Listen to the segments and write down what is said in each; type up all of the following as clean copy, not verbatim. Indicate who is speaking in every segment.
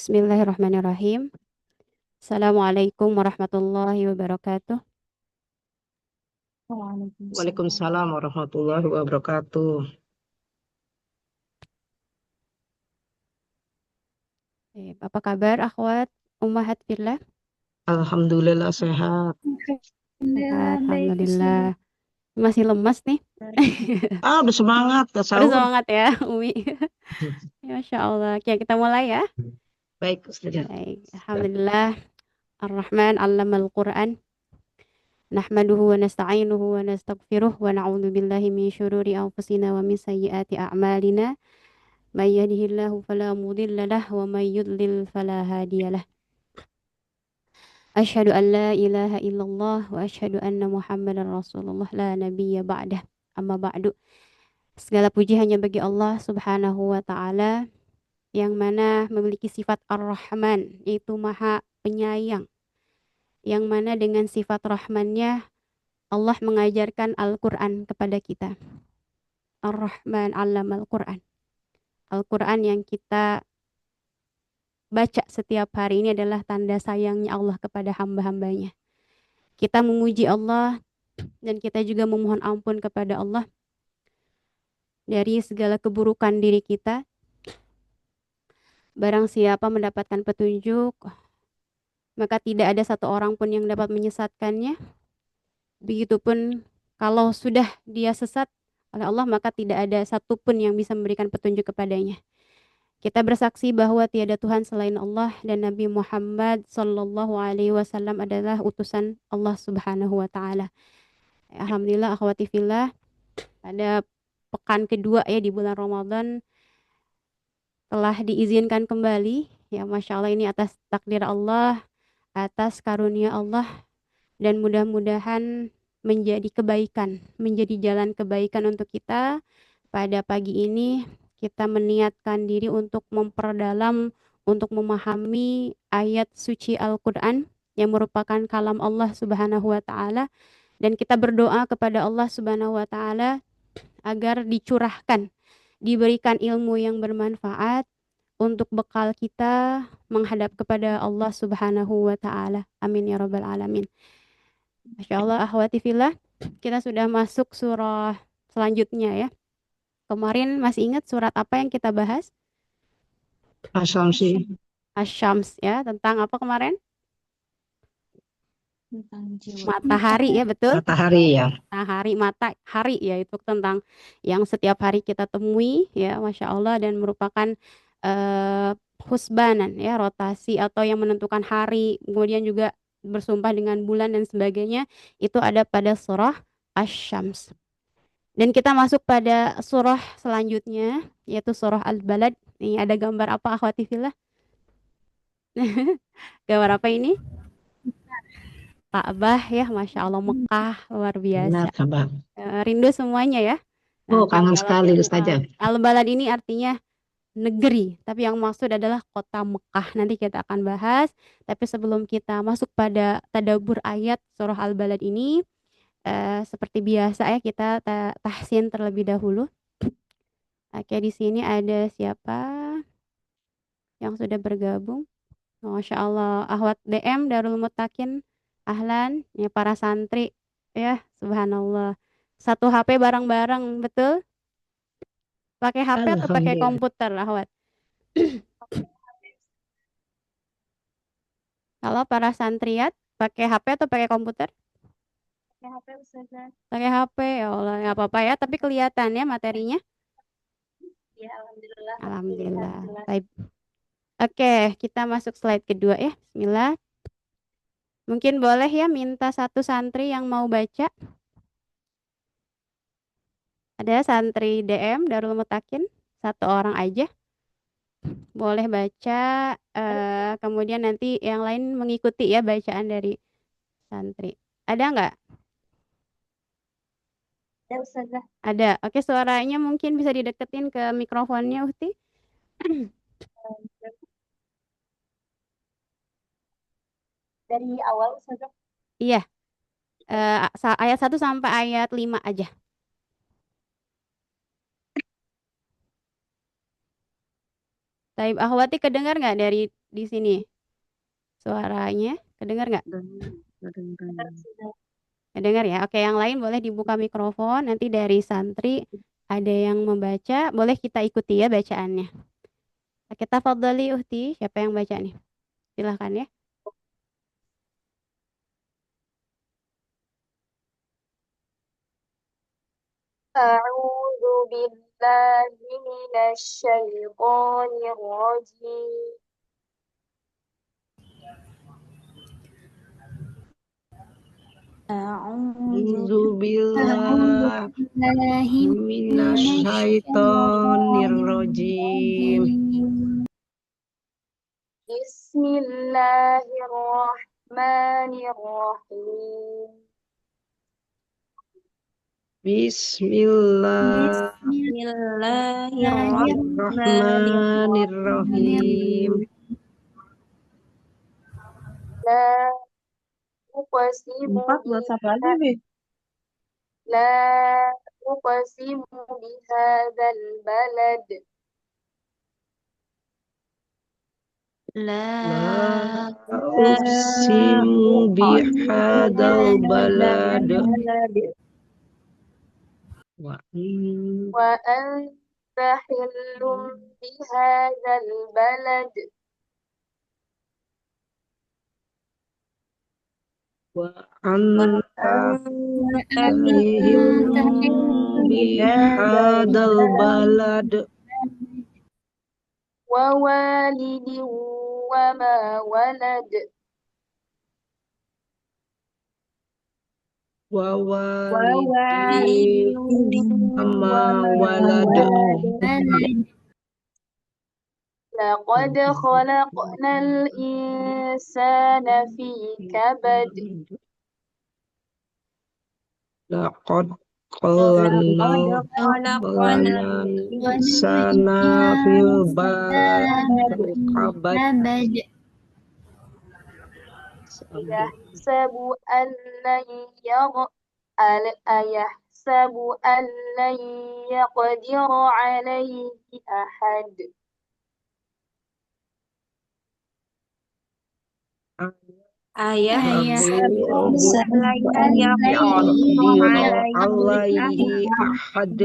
Speaker 1: Bismillahirrahmanirrahim. Assalamualaikum warahmatullahi wabarakatuh.
Speaker 2: Waalaikumsalam warahmatullahi wabarakatuh.
Speaker 1: Apa kabar akhwat ummahat fillah?
Speaker 2: Alhamdulillah sehat.
Speaker 1: Sehat,
Speaker 3: Alhamdulillah, baik Ustazah.
Speaker 1: alhamdulillah. Masih lemas nih.
Speaker 2: Udah semangat ke
Speaker 1: Udah
Speaker 2: sahur.
Speaker 1: semangat ya, Umi. Masya Allah. Oke, kita mulai ya.
Speaker 2: Baik, Ustazah.
Speaker 1: Baik. Alhamdulillah. Ar-Rahman allamal Qur'an. Nahmaduhu wa nasta'inuhu wa nastaghfiruh wa na'udzu billahi min syururi anfusina wa min sayyiati a'malina. May yahdihillahu fala mudilla lahu wa may yudlil fala hadiyalah. Asyhadu an la ilaha illallah wa asyhadu anna Muhammadar Rasulullah la nabiyya ba'dah. Amma ba'du. Segala puji hanya bagi Allah Subhanahu wa taala yang mana memiliki sifat Ar-Rahman, yaitu Maha Penyayang. Yang mana dengan sifat Rahmannya Allah mengajarkan Al-Qur'an kepada kita. Ar-Rahman 'allamal Qur'an. Al-Qur'an yang kita baca setiap hari ini adalah tanda sayangnya Allah kepada hamba-hambanya. Kita memuji Allah dan kita juga memohon ampun kepada Allah dari segala keburukan diri kita. Barang siapa mendapatkan petunjuk, maka tidak ada satu orang pun yang dapat menyesatkannya. Begitupun kalau sudah dia sesat oleh Allah, maka tidak ada satu pun yang bisa memberikan petunjuk kepadanya. Kita bersaksi bahwa tiada Tuhan selain Allah dan Nabi Muhammad Sallallahu Alaihi Wasallam adalah utusan Allah Subhanahu Wa Taala. Alhamdulillah, akhwati fillah, pada pekan kedua ya di bulan Ramadan telah diizinkan kembali. Ya, Masya Allah, ini atas takdir Allah, atas karunia Allah, dan mudah-mudahan menjadi kebaikan, menjadi jalan kebaikan untuk kita. Pada pagi ini kita meniatkan diri untuk memperdalam, untuk memahami ayat suci Al-Quran yang merupakan kalam Allah Subhanahu wa Ta'ala, dan kita berdoa kepada Allah Subhanahu wa Ta'ala agar dicurahkan, diberikan ilmu yang bermanfaat untuk bekal kita menghadap kepada Allah Subhanahu wa Ta'ala. Amin ya Rabbal Alamin. Masya Allah, akhwati fillah, kita sudah masuk surah selanjutnya ya. Kemarin masih ingat surat apa yang kita bahas?
Speaker 2: Asy-Syamsi.
Speaker 1: Asy-Syams ya, tentang apa kemarin?
Speaker 3: Tentang jiwa.
Speaker 1: Matahari ya, betul?
Speaker 2: Matahari ya.
Speaker 1: Matahari, matahari ya, itu tentang yang setiap hari kita temui ya, Masya Allah, dan merupakan eh, husbanan ya, rotasi atau yang menentukan hari, kemudian juga bersumpah dengan bulan dan sebagainya, itu ada pada surah Asy-Syams. Dan kita masuk pada surah selanjutnya, yaitu surah Al-Balad. Ini ada gambar apa, akhwati fillah? Gambar apa ini? Ka'bah ya, Masya Allah, Mekah, luar
Speaker 2: Benar,
Speaker 1: biasa.
Speaker 2: kabar.
Speaker 1: Rindu semuanya ya.
Speaker 2: Oh,
Speaker 1: Nanti
Speaker 2: kangen
Speaker 1: kalau
Speaker 2: sekali, Ustazah.
Speaker 1: Al-Balad ini artinya negeri, tapi yang maksud adalah kota Mekah. Nanti kita akan bahas. Tapi sebelum kita masuk pada tadabbur ayat surah Al-Balad ini, seperti biasa ya, kita tahsin terlebih dahulu. Oke, di sini ada siapa yang sudah bergabung? Masya Allah, Ahwat DM Darul Mutakin, Ahlan, ya para santri, ya Subhanallah. Satu HP bareng-bareng, betul? Pakai HP atau pakai
Speaker 2: Alhamdulillah.
Speaker 1: komputer, Ahwat? Kalau para santriat, pakai HP atau pakai komputer?
Speaker 3: Pakai HP Ustazah.
Speaker 1: Pakai HP, ya Allah, nggak apa-apa ya, tapi kelihatan ya materinya.
Speaker 3: Ya, alhamdulillah.
Speaker 1: Alhamdulillah.
Speaker 3: Jelas.
Speaker 1: Baik. Oke, kita masuk slide kedua ya. Bismillah. Mungkin boleh ya minta satu santri yang mau baca. Ada santri DM Darul Mutakin, satu orang aja. Boleh baca, kemudian nanti yang lain mengikuti ya bacaan dari santri. Ada nggak?
Speaker 3: Ya Ustazah.
Speaker 1: Ada. Oke, suaranya mungkin bisa dideketin ke mikrofonnya, Uhti.
Speaker 3: Dari awal Ustazah.
Speaker 1: Iya, ayat 1 sampai ayat 5 aja. Taib Ahwati kedengar nggak dari di sini? Suaranya kedengar nggak?
Speaker 3: Sudah.
Speaker 1: Kedengar ya? Oke, yang lain boleh dibuka mikrofon. Nanti dari santri ada yang membaca, boleh kita ikuti ya bacaannya. Kita tafadhali Uhti, siapa yang baca nih? Silahkan ya.
Speaker 3: أعوذ بالله من الشيطان الرجيم
Speaker 2: أعوذ
Speaker 3: أعوذ
Speaker 2: بالله
Speaker 3: بالله
Speaker 2: من
Speaker 3: من
Speaker 2: الشيطان
Speaker 3: الشيطان
Speaker 2: الرجيم.
Speaker 3: الرجيم بسم الله الرحمن الرحيم
Speaker 2: بسم الله
Speaker 3: بسم الله
Speaker 2: الرحمن الرحيم.
Speaker 3: لا أقسم لا أقسم بهذا البلد
Speaker 2: لا
Speaker 3: لا
Speaker 2: أقسم بهذا البلد وإن-
Speaker 3: وأنت حل بهذا البلد
Speaker 2: وأنت
Speaker 3: وأنت
Speaker 2: حل
Speaker 3: حل
Speaker 2: بهذا البلد
Speaker 3: ووالد وما ولد
Speaker 2: ووالد وما ولد
Speaker 3: لقد خلقنا الإنسان في كبد
Speaker 2: لقد خلقنا الإنسان في الكبد
Speaker 3: يحسب أن لن أيحسب أن لن يقدر عليه أحد
Speaker 2: يحسب أن يقدر عليه أحد.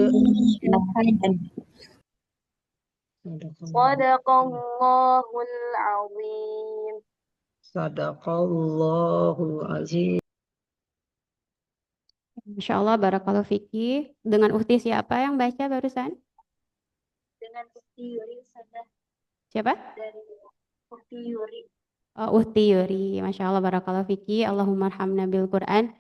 Speaker 3: صدق الله العظيم
Speaker 2: Sadaqallahul azim.
Speaker 1: Masya Allah, barakallahu fiki. Dengan Uhti siapa yang baca barusan?
Speaker 3: dengan Ukti Yuri sudah
Speaker 1: Siapa?
Speaker 3: dari Ukti Yuri.
Speaker 1: Oh, Uhti Yuri. Masya Allah, barakallahu fiki. Allahumma arhamna bil Quran.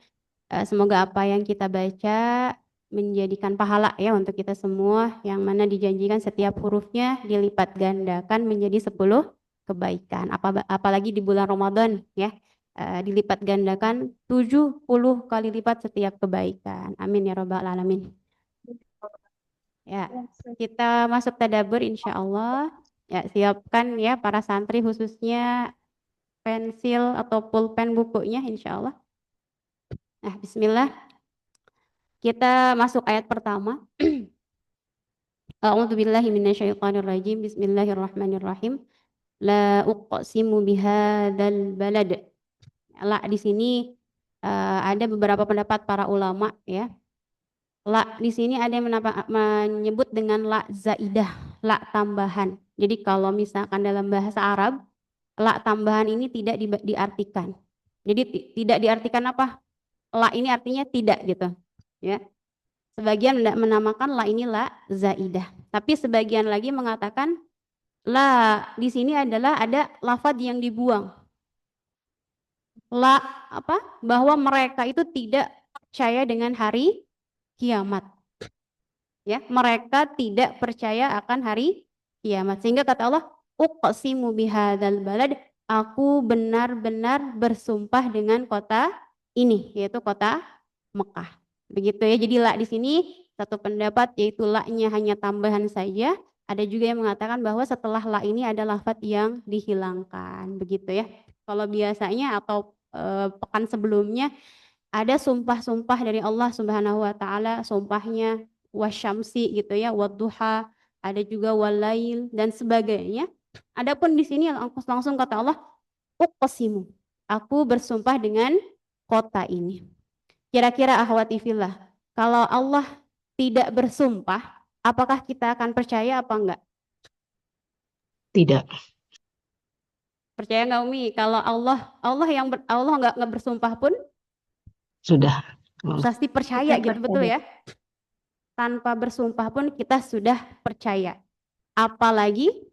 Speaker 1: Semoga apa yang kita baca menjadikan pahala ya untuk kita semua, yang mana dijanjikan setiap hurufnya dilipat gandakan menjadi 10 kebaikan. Apalagi di bulan Ramadan ya, dilipat gandakan 70 kali lipat setiap kebaikan. Amin ya rabbal alamin. Ya, kita masuk tadabbur insya Allah. Ya, siapkan ya para santri khususnya pensil atau pulpen bukunya insya Allah. Nah, bismillah. Kita masuk ayat pertama. A'udzubillahi minasyaitonirrajim. Bismillahirrahmanirrahim. La uqsimu bihadzal balad. La di sini ada beberapa pendapat para ulama ya. La di sini ada yang menyebut dengan la zaidah, la tambahan. Jadi kalau misalkan dalam bahasa Arab, la tambahan ini tidak diartikan. Jadi tidak diartikan apa? La ini artinya tidak gitu. Ya. Sebagian menamakan la ini la zaidah. Tapi sebagian lagi mengatakan la di sini adalah ada lafadz yang dibuang. La apa? Bahwa mereka itu tidak percaya dengan hari kiamat. Ya, mereka tidak percaya akan hari kiamat. Sehingga kata Allah, uqsimu bihadzal balad, aku benar-benar bersumpah dengan kota ini, yaitu kota Mekah. Begitu ya. Jadi la di sini satu pendapat yaitu la-nya hanya tambahan saja. Ada juga yang mengatakan bahwa setelah la ini ada lafadz yang dihilangkan. Begitu ya. Kalau biasanya atau pekan sebelumnya ada sumpah-sumpah dari Allah Subhanahu wa taala, sumpahnya wasyamsi gitu ya, wadduha, ada juga walail dan sebagainya. Adapun di sini langsung kata Allah, uqsimu. Aku bersumpah dengan kota ini. Kira-kira akhwati fillah, kalau Allah tidak bersumpah, apakah kita akan percaya apa enggak?
Speaker 2: Tidak.
Speaker 1: Percaya nggak Umi? Kalau Allah nggak bersumpah pun
Speaker 2: Sudah.
Speaker 1: pasti percaya gitu, betul ya? Tanpa bersumpah pun kita sudah percaya. Apalagi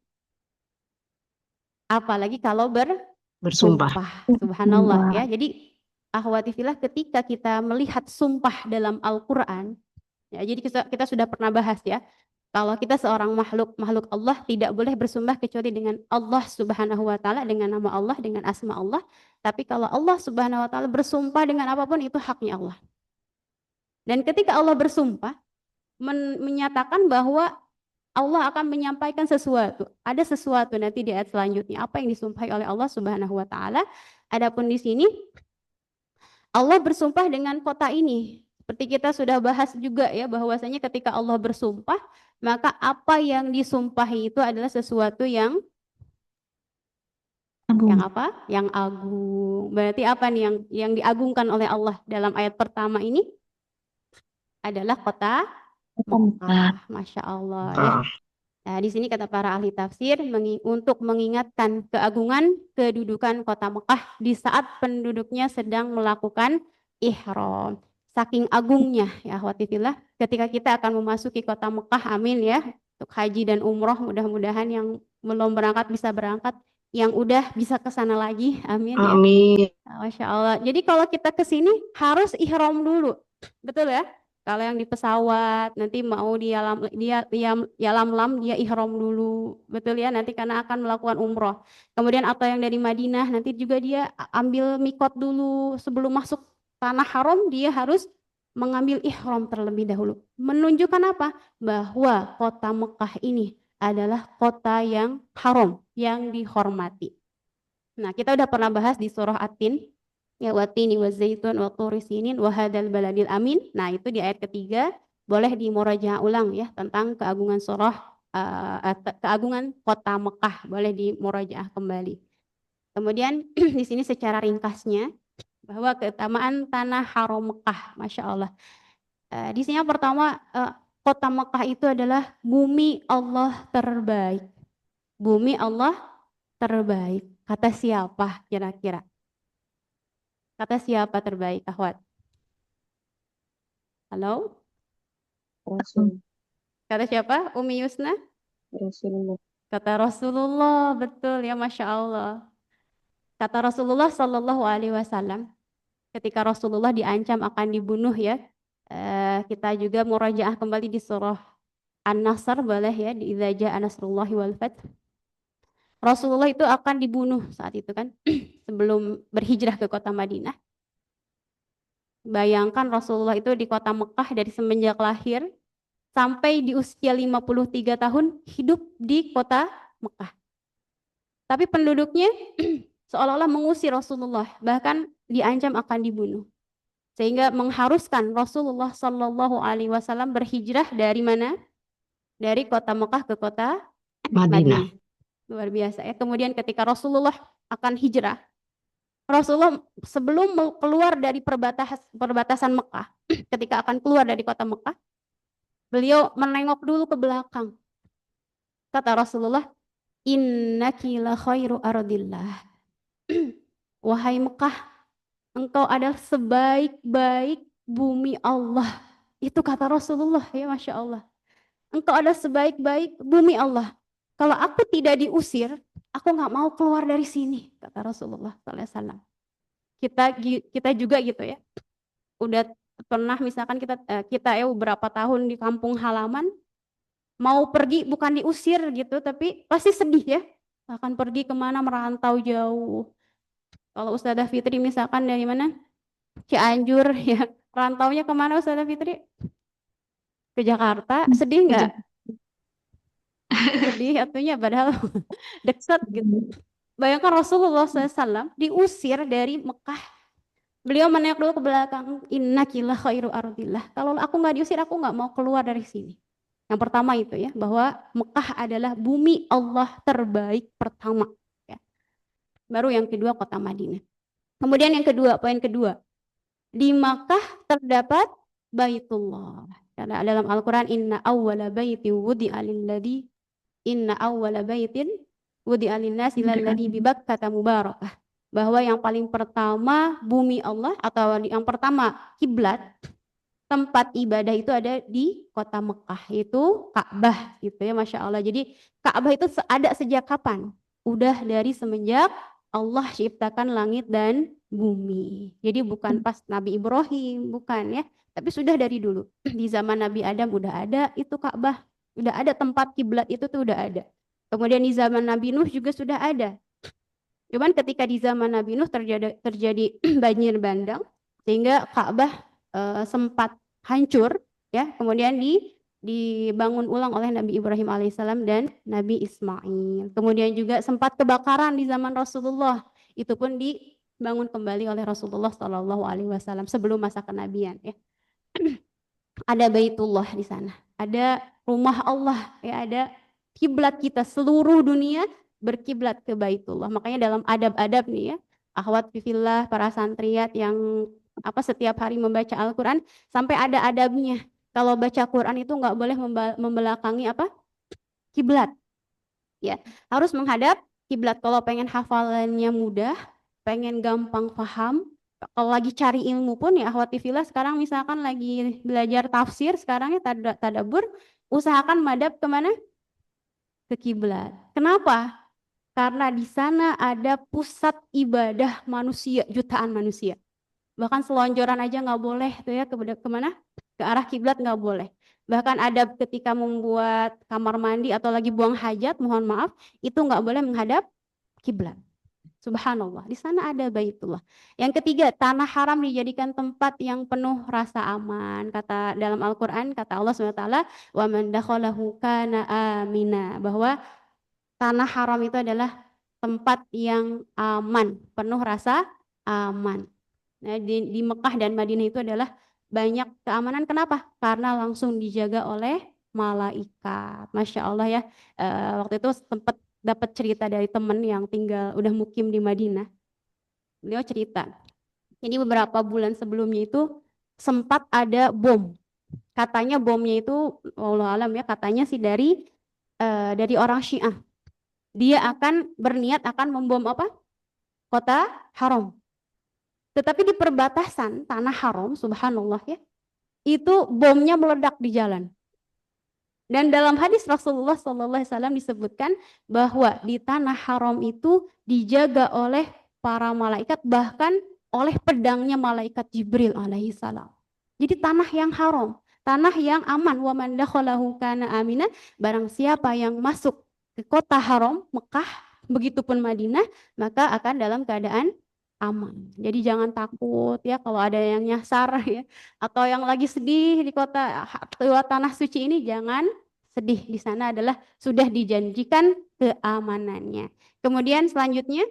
Speaker 1: kalau
Speaker 2: Bersumpah.
Speaker 1: bersumpah. Subhanallah ya. Jadi akhwati fillah, ketika kita melihat sumpah dalam Al-Qur'an, ya, jadi kita sudah pernah bahas ya. Kalau kita seorang makhluk Allah tidak boleh bersumpah kecuali dengan Allah Subhanahu wa taala, dengan nama Allah, dengan asma Allah. Tapi kalau Allah Subhanahu wa taala bersumpah dengan apapun, itu haknya Allah. Dan ketika Allah bersumpah menyatakan bahwa Allah akan menyampaikan sesuatu. Ada sesuatu nanti di ayat selanjutnya apa yang disumpahi oleh Allah Subhanahu wa taala. Adapun di sini Allah bersumpah dengan kota ini. Seperti kita sudah bahas juga ya, bahwasanya ketika Allah bersumpah, maka apa yang disumpahi itu adalah sesuatu yang apa? Yang agung. Berarti apa nih yang diagungkan oleh Allah dalam ayat pertama ini? Adalah kota Mekah. Masya Allah ya. Nah, di sini kata para ahli tafsir untuk mengingatkan keagungan kedudukan kota Mekah di saat penduduknya sedang melakukan ihram. Saking agungnya ya akhwati fillah, ketika kita akan memasuki kota Mekah, amin ya, untuk haji dan umroh, mudah-mudahan yang belum berangkat bisa berangkat, yang udah bisa ke sana lagi, amin ya.
Speaker 2: Amin.
Speaker 1: Masya Allah. Jadi kalau kita ke sini harus ihram dulu, betul ya? Kalau yang di pesawat nanti mau dia ihram dulu, betul ya, nanti karena akan melakukan umroh. Kemudian atau yang dari Madinah nanti juga dia ambil mikot dulu, sebelum masuk tanah haram dia harus mengambil ihram terlebih dahulu. Menunjukkan apa? Bahwa kota Mekah ini adalah kota yang haram, yang dihormati. Nah, kita udah pernah bahas di surah At-Tin, ya watini wazaitun wa turi sinin wa hadzal baladil amin. Nah, itu di ayat ketiga, boleh dimurajaah ulang ya tentang keagungan keagungan kota Mekah, boleh dimurajaah kembali. Kemudian di sini secara ringkasnya bahwa keutamaan tanah haram Mekah, Masya Allah. Di sini yang pertama, kota Mekah itu adalah bumi Allah terbaik. Bumi Allah terbaik. Kata siapa kira-kira? Kata siapa terbaik, akhwat? Halo?
Speaker 2: Rasul.
Speaker 1: Kata siapa? Umi Yusna?
Speaker 2: Rasulullah.
Speaker 1: Kata Rasulullah, betul ya, Masya Allah. Kata Rasulullah Sallallahu Alaihi Wasallam, ketika Rasulullah diancam akan dibunuh ya, kita juga murajaah kembali di surah An-Nasr, boleh ya, di Idza Jaa Nasrullahi wal Fath. Rasulullah itu akan dibunuh saat itu kan, sebelum berhijrah ke kota Madinah. Bayangkan Rasulullah itu di kota Mekah dari semenjak lahir sampai di usia 53 tahun hidup di kota Mekah. Tapi penduduknya seolah-olah mengusir Rasulullah, bahkan diancam akan dibunuh. Sehingga mengharuskan Rasulullah Shallallahu Alaihi Wasallam berhijrah dari mana? Dari kota Mekah ke kota Madinah. Luar biasa ya. Kemudian ketika Rasulullah akan hijrah, Rasulullah sebelum keluar dari perbatasan Mekah, ketika akan keluar dari kota Mekah, beliau menengok dulu ke belakang. Kata Rasulullah, innaki la khairu ardillah. Wahai Mekah, engkau adalah sebaik-baik bumi Allah. Itu kata Rasulullah ya, Masya Allah. Engkau adalah sebaik-baik bumi Allah. Kalau aku tidak diusir, aku nggak mau keluar dari sini, kata Rasulullah SAW. Kita juga gitu ya. Udah pernah misalkan kita ya beberapa tahun di kampung halaman, mau pergi bukan diusir gitu, tapi pasti sedih ya. Akan pergi kemana, merantau jauh. Kalau Ustazah Fitri misalkan dari mana? Cianjur ya. Rantaunya kemana Ustazah Fitri? Ke Jakarta. Sedih nggak? Sedih atunya padahal dekat gitu. Bayangkan Rasulullah SAW diusir dari Mekah. Beliau menengok dulu ke belakang. Innaki la khairu ardillah. Kalau aku nggak diusir, aku nggak mau keluar dari sini. Yang pertama itu ya, bahwa Mekah adalah bumi Allah terbaik pertama. Ya. Baru yang kedua kota Madinah. Kemudian yang kedua, poin kedua, di Makkah terdapat Baitullah. Karena dalam Al-Quran, inna awwala baitin wudi'a lin-nasi lalladzi bi Bakkata mubarakah. Bahwa yang paling pertama bumi Allah atau yang pertama kiblat tempat ibadah itu ada di kota Mekah, itu Ka'bah gitu ya, Masya Allah. Jadi Ka'bah itu ada sejak kapan? Udah dari semenjak Allah ciptakan langit dan bumi. Jadi bukan pas Nabi Ibrahim, bukan ya. Tapi sudah dari dulu. Di zaman Nabi Adam udah ada itu Ka'bah. Udah ada tempat kiblat itu tuh udah ada. Kemudian di zaman Nabi Nuh juga sudah ada. Cuman ketika di zaman Nabi Nuh terjadi banjir bandang sehingga Ka'bah sempat hancur ya, kemudian dibangun ulang oleh Nabi Ibrahim alaihissalam dan Nabi Ismail. Kemudian juga sempat kebakaran di zaman Rasulullah, itu pun dibangun kembali oleh Rasulullah Shallallahu Alaihi Wasallam sebelum masa kenabian ya. Ada Baitullah di sana, ada rumah Allah ya, ada kiblat kita, seluruh dunia berkiblat ke Baitullah. Makanya dalam adab-adab nih ya, akhwat fillah, para santriat yang setiap hari membaca Al-Quran, sampai ada adabnya. Kalau baca Quran itu nggak boleh membelakangi kiblat. Ya, harus menghadap kiblat. Kalau pengen hafalannya mudah, pengen gampang paham, kalau lagi cari ilmu pun ya akhwati fillah, sekarang misalkan lagi belajar tafsir, sekarang ya tadabbur, usahakan madhab kemana? Ke kiblat. Kenapa? Karena di sana ada pusat ibadah manusia, jutaan manusia. Bahkan selonjoran aja nggak boleh tuh ya, kemana? Ke arah kiblat nggak boleh. Bahkan ada ketika membuat kamar mandi atau lagi buang hajat, mohon maaf, itu nggak boleh menghadap kiblat. Subhanallah, di sana ada Baitullah. Yang ketiga, tanah haram dijadikan tempat yang penuh rasa aman. Kata dalam Al-Quran, kata Allah SWT, wa man dakhalahu kana amina, bahwa tanah haram itu adalah tempat yang aman, penuh rasa aman. Nah, di Mekah dan Madinah itu adalah banyak keamanan. Kenapa? Karena langsung dijaga oleh malaikat. Masya Allah ya. Waktu itu sempat dapat cerita dari teman yang tinggal udah mukim di Madinah. Beliau cerita. Jadi beberapa bulan sebelumnya itu sempat ada bom. Katanya bomnya itu, wallahu alam ya, katanya sih dari orang Syiah. Dia akan berniat akan membom kota haram. Tetapi di perbatasan tanah haram, subhanallah ya, itu bomnya meledak di jalan. Dan dalam hadis Rasulullah SAW disebutkan bahwa di tanah haram itu dijaga oleh para malaikat, bahkan oleh pedangnya malaikat Jibril alaihissalam. Jadi tanah yang haram, tanah yang aman. Wa man dakhalahu kana amina, barang siapa yang masuk ke kota haram Mekah, begitupun Madinah, maka akan dalam keadaan aman. Jadi jangan takut ya kalau ada yang nyasar ya, atau yang lagi sedih di kota lewat tanah suci ini, jangan sedih. Di sana adalah sudah dijanjikan keamanannya. Kemudian selanjutnya,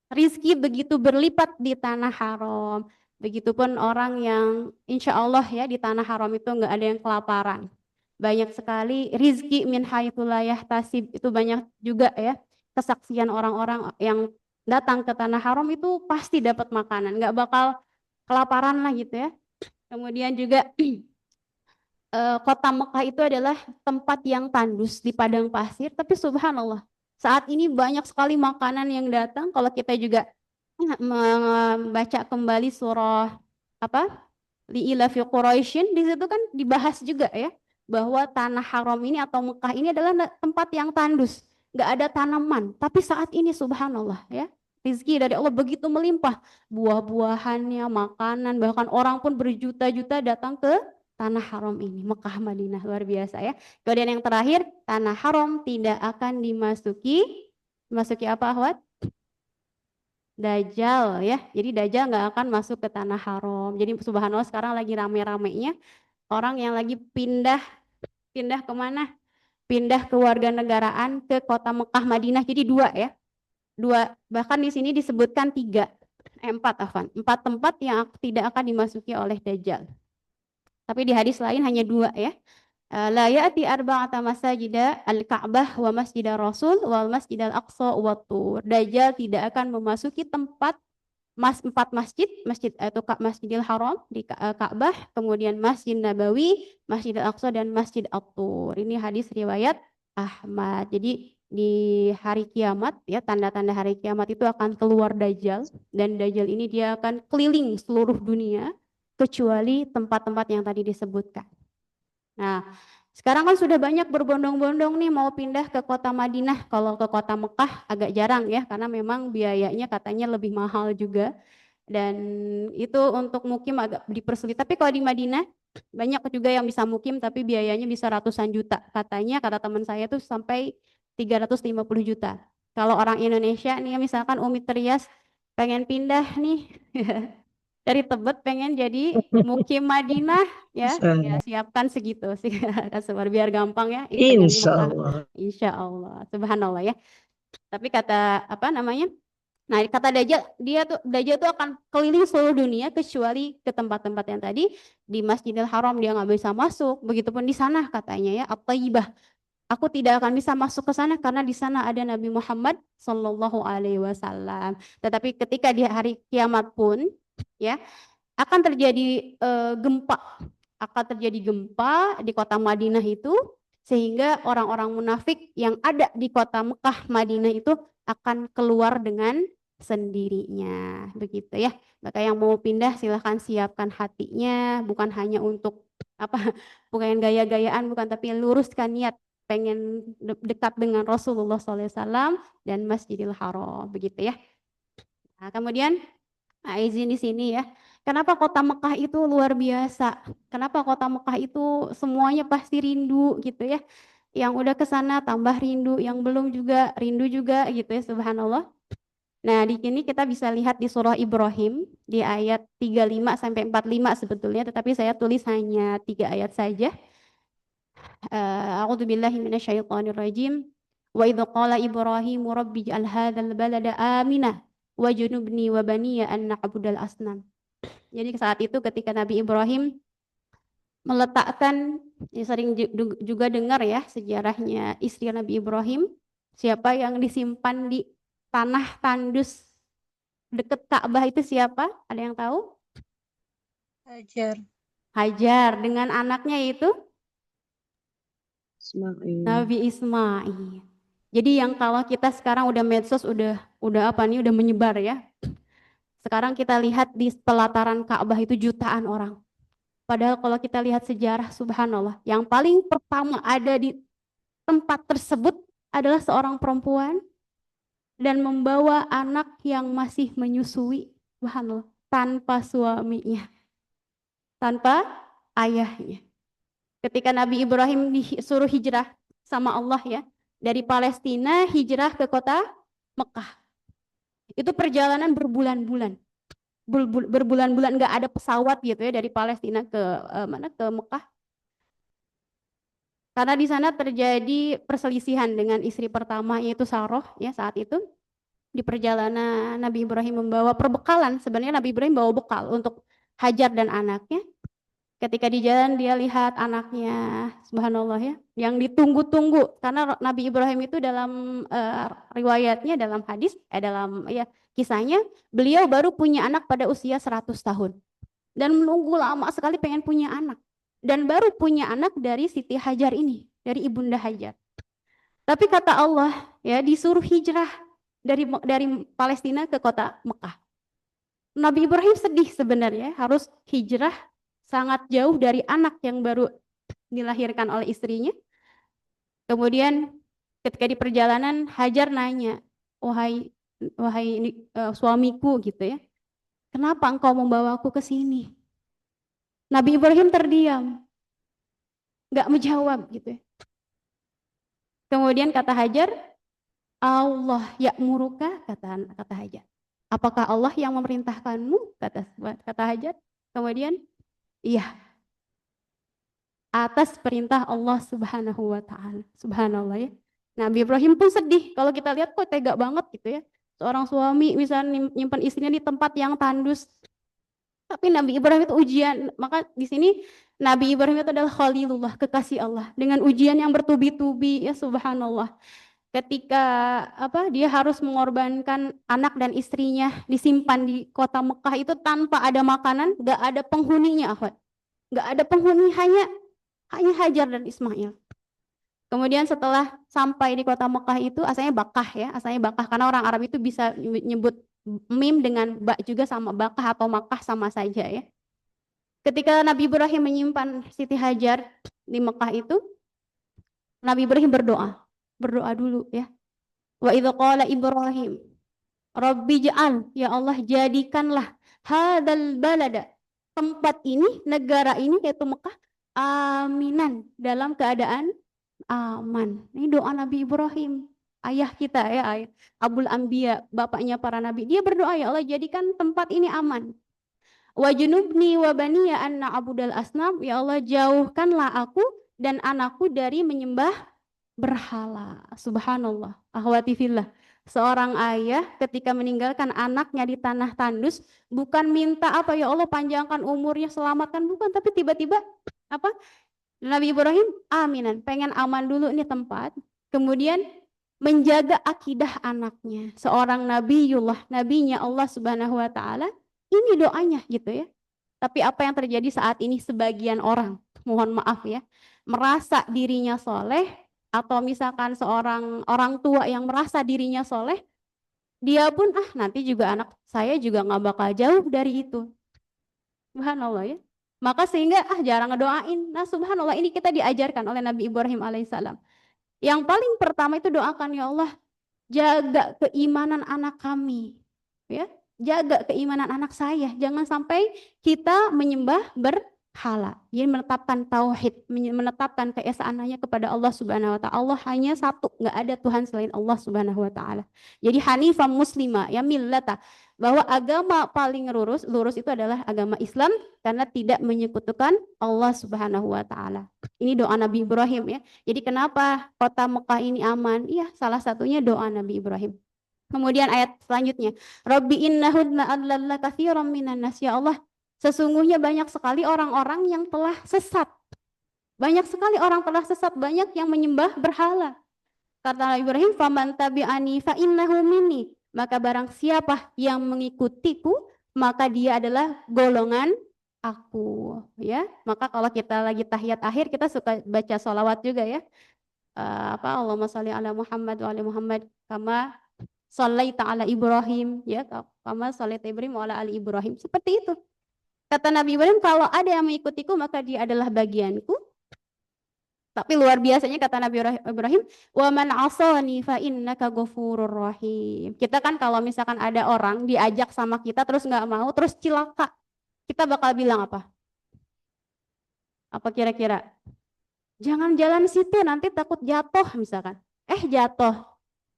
Speaker 1: rizki begitu berlipat di tanah haram. Begitupun orang yang insya Allah ya di tanah haram itu nggak ada yang kelaparan. Banyak sekali rizki min haitsu la yahtasib, itu banyak juga ya kesaksian orang-orang yang datang ke tanah haram itu pasti dapat makanan, nggak bakal kelaparan lah gitu ya. Kemudian juga kota Mekah itu adalah tempat yang tandus di padang pasir, tapi subhanallah saat ini banyak sekali makanan yang datang. Kalau kita juga membaca kembali surah Li'ila fi Quraisyin, di situ kan dibahas juga ya bahwa tanah haram ini atau Mekah ini adalah tempat yang tandus, nggak ada tanaman. Tapi saat ini subhanallah ya, rizki dari Allah begitu melimpah, buah-buahannya, makanan, bahkan orang pun berjuta-juta datang ke tanah haram ini, Mekah Madinah, luar biasa ya. Kemudian yang terakhir, tanah haram tidak akan dimasuki apa ahwat? Dajjal ya. Jadi Dajjal nggak akan masuk ke tanah haram. Jadi subhanallah sekarang lagi rame-ramenya orang yang lagi pindah kemana? Pindah kewarganegaraan ke kota Mekah Madinah. Jadi dua ya. Dua, bahkan di sini disebutkan empat tempat yang tidak akan dimasuki oleh Dajjal. Tapi di hadis lain hanya dua ya. La ya'ti arba'ata masajida al-Ka'bah wa masjidar Rasul wal masjidal Aqsa wa Tur. Dajjal tidak akan memasuki empat masjid, masjid itu Masjidil Haram di Ka'bah, kemudian Masjid Nabawi, Masjidil Aqsa dan Masjid At-Tur. Ini hadis riwayat Ahmad. Jadi di hari kiamat ya, tanda-tanda hari kiamat itu akan keluar Dajjal, dan Dajjal ini dia akan keliling seluruh dunia kecuali tempat-tempat yang tadi disebutkan. Nah, sekarang kan sudah banyak berbondong-bondong nih mau pindah ke kota Madinah. Kalau ke kota Mekah agak jarang ya, karena memang biayanya katanya lebih mahal juga. Dan itu untuk mukim agak dipersulit. Tapi kalau di Madinah banyak juga yang bisa mukim, tapi biayanya bisa ratusan juta. Katanya, kata teman saya tuh sampai 350 juta. Kalau orang Indonesia nih, misalkan Umi Trias pengen pindah nih dari Tebet pengen jadi mukim Madinah ya, ya siapkan segitu sih biar gampang ya, pengen
Speaker 2: Insya
Speaker 1: Mekah.
Speaker 2: Allah.
Speaker 1: Insya Allah, subhanallah ya. Tapi kata apa namanya? Nah, kata Dajjal tuh akan keliling seluruh dunia kecuali ke tempat-tempat yang tadi di Masjidil Haram dia nggak bisa masuk. Begitupun di sana katanya ya, At-Thayyibah. Aku tidak akan bisa masuk ke sana karena di sana ada Nabi Muhammad Sallallahu Alaihi Wasallam. Tetapi ketika di hari kiamat pun ya akan terjadi gempa di kota Madinah itu, sehingga orang-orang munafik yang ada di kota Mekah Madinah itu akan keluar dengan sendirinya, begitu ya. Maka yang mau pindah silahkan siapkan hatinya, bukan hanya untuk apa, bukan gaya-gayaan, bukan, tapi luruskan niat pengen dekat dengan Rasulullah SAW dan Masjidil Haram, begitu ya. Nah, kemudian izin di sini ya. Kenapa kota Mekah itu luar biasa? Kenapa kota Mekah itu semuanya pasti rindu gitu ya? Yang udah ke sana tambah rindu, yang belum juga rindu juga gitu ya, subhanallah. Nah, di sini kita bisa lihat di surah Ibrahim di ayat 35 sampai 45 sebetulnya, tetapi saya tulis hanya 3 ayat saja. A'udzubillahi minasyaitonirrajim. Wa idz qala Ibrahimu rabbi ij'al hadzal balada aminah wajnubni wa baniya an na'budal asnam. Jadi saat itu ketika Nabi Ibrahim meletakkan, ya sering juga dengar ya sejarahnya istri Nabi Ibrahim, siapa yang disimpan di tanah tandus dekat Ka'bah itu siapa? Ada yang tahu?
Speaker 4: Hajar.
Speaker 1: Hajar dengan anaknya itu
Speaker 2: Ismail.
Speaker 1: Nabi Ismail. Jadi yang kalau kita sekarang udah medsos udah apa nih, udah menyebar ya. Sekarang kita lihat di pelataran Ka'bah itu jutaan orang. Padahal kalau kita lihat sejarah, subhanallah, yang paling pertama ada di tempat tersebut adalah seorang perempuan dan membawa anak yang masih menyusui, subhanallah, tanpa suaminya, tanpa ayahnya. Ketika Nabi Ibrahim disuruh hijrah sama Allah ya, dari Palestina hijrah ke kota Mekah. Itu perjalanan berbulan-bulan. Berbulan-bulan nggak ada pesawat gitu ya dari Palestina ke ke Mekah. Karena di sana terjadi perselisihan dengan istri pertama yaitu Saroh ya saat itu. Di perjalanan Nabi Ibrahim membawa perbekalan, sebenarnya Nabi Ibrahim bawa bekal untuk Hajar dan anaknya. Ketika di jalan dia lihat anaknya, subhanallah ya, yang ditunggu-tunggu. Karena Nabi Ibrahim itu dalam riwayatnya, dalam hadis, dalam ya kisahnya, beliau baru punya anak pada usia 100 tahun. Dan menunggu lama sekali pengen punya anak. Dan baru punya anak dari Siti Hajar ini, dari Ibunda Hajar. Tapi kata Allah, ya disuruh hijrah dari Palestina ke kota Mekah. Nabi Ibrahim sedih sebenarnya, harus hijrah sangat jauh dari anak yang baru dilahirkan oleh istrinya. Kemudian ketika di perjalanan Hajar nanya, wahai suamiku gitu ya, kenapa engkau membawaku ke sini? Nabi Ibrahim terdiam, nggak menjawab gitu ya. Kemudian kata Hajar, Allah ya'muruka, kata Hajar. Apakah Allah yang memerintahkanmu? Kata Hajar. Kemudian, iya. Atas perintah Allah Subhanahu wa taala. Subhanallah ya. Nabi Ibrahim pun sedih. Kalau kita lihat kok tega banget gitu ya. Seorang suami misalnya nyimpan istrinya di tempat yang tandus. Tapi Nabi Ibrahim itu ujian. Maka di sini Nabi Ibrahim itu adalah Khalilullah, kekasih Allah. Dengan ujian yang bertubi-tubi, ya subhanallah. Ketika dia harus mengorbankan anak dan istrinya disimpan di kota Mekah itu tanpa ada makanan, gak ada penghuninya, akhwat. Gak ada penghuni, hanya Hajar dan Ismail. Kemudian setelah sampai di kota Mekah itu asalnya Bakah karena orang Arab itu bisa nyebut mim dengan ba juga sama Bakah atau Makkah sama saja ya. Ketika Nabi Ibrahim menyimpan Siti Hajar di Mekah itu, Nabi Ibrahim berdoa dulu ya. Wa idza qala Ibrahim, Rabbi ja'al, ya Allah jadikanlah hadzal balada, tempat ini, negara ini yaitu Mekah, aminan, dalam keadaan aman. Ini doa Nabi Ibrahim, ayah kita ya, ayah Abul Anbiya, bapaknya para nabi. Dia berdoa, ya Allah jadikan tempat ini aman. Wa junubni wa baniya an na'budal asnam, ya Allah jauhkanlah aku dan anakku dari menyembah berhala. Subhanallah. Akhwati fillah. Seorang ayah ketika meninggalkan anaknya di tanah tandus bukan minta apa, ya Allah panjangkan umurnya, selamatkan, bukan, tapi tiba-tiba apa? Nabi Ibrahim aminan, pengen aman dulu ini tempat. Kemudian menjaga akidah anaknya. Seorang nabinya Allah Subhanahu wa taala. Ini doanya gitu ya. Tapi apa yang terjadi saat ini, sebagian orang, mohon maaf ya, merasa dirinya soleh, atau misalkan seorang orang tua yang merasa dirinya soleh, dia pun nanti juga anak saya juga nggak bakal jauh dari itu. Subhanallah ya. Maka sehingga jarang ngedoain. Nah subhanallah, ini kita diajarkan oleh Nabi Ibrahim alaihissalam. Yang paling pertama itu doakan, ya Allah jaga keimanan anak kami, ya, jaga keimanan anak saya, jangan sampai kita menyembah berhala. Jadi menetapkan tauhid, menetapkan keesaan hanya kepada Allah Subhanahu wa taala. Allah hanya satu, nggak ada Tuhan selain Allah Subhanahu wa taala. Jadi hanifah muslimah, ya millata, bahwa agama paling lurus itu adalah agama Islam karena tidak menyekutukan Allah Subhanahu wa taala. Ini doa Nabi Ibrahim ya. Jadi kenapa kota Mekah ini aman? Iya, salah satunya doa Nabi Ibrahim. Kemudian ayat selanjutnya, Rabbi innahunna adlalla katsiran minan nas, ya Allah, sesungguhnya banyak sekali orang-orang yang telah sesat. Banyak sekali orang telah sesat, banyak yang menyembah berhala. Kata Nabi Ibrahim, faman tabi'ani fa innahu minni, maka barang siapa yang mengikutiku, maka dia adalah golongan aku, ya. Maka kalau kita lagi tahiyat akhir, kita suka baca sholawat juga ya. Allahumma sholli ala Muhammad wa ali Muhammad kama shallaita ala Ibrahim, ya, kama shallaita Ibrahim wa ala ali Ibrahim. Seperti itu. Kata Nabi Ibrahim, kalau ada yang mengikutiku maka dia adalah bagianku. Tapi luar biasanya kata Nabi Ibrahim, wa man asani fa innaka ghafurur rahim. Kita kan kalau misalkan ada orang diajak sama kita terus nggak mau, terus cilaka, kita bakal bilang apa? Apa kira-kira? Jangan jalan situ, nanti takut jatuh misalkan. Jatuh.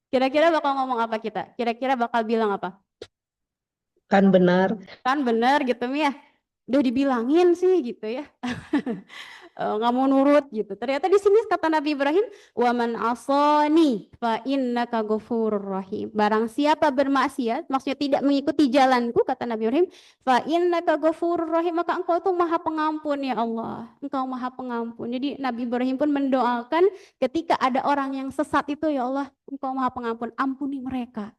Speaker 1: Kira-kira bakal ngomong apa kita? Kira-kira bakal bilang apa?
Speaker 2: Kan benar.
Speaker 1: Kan benar gitu ya. Udah dibilangin sih gitu ya. Nggak mau nurut gitu. Ternyata di sini kata Nabi Ibrahim, wa man asani fa innaka ghafurur rahim. Barang siapa bermaksiat, maksudnya tidak mengikuti jalanku, kata Nabi Ibrahim, fa innaka ghafurur rahim, maka engkau itu maha pengampun ya Allah. Engkau maha pengampun. Jadi Nabi Ibrahim pun mendoakan ketika ada orang yang sesat itu, ya Allah, engkau maha pengampun, ampuni mereka.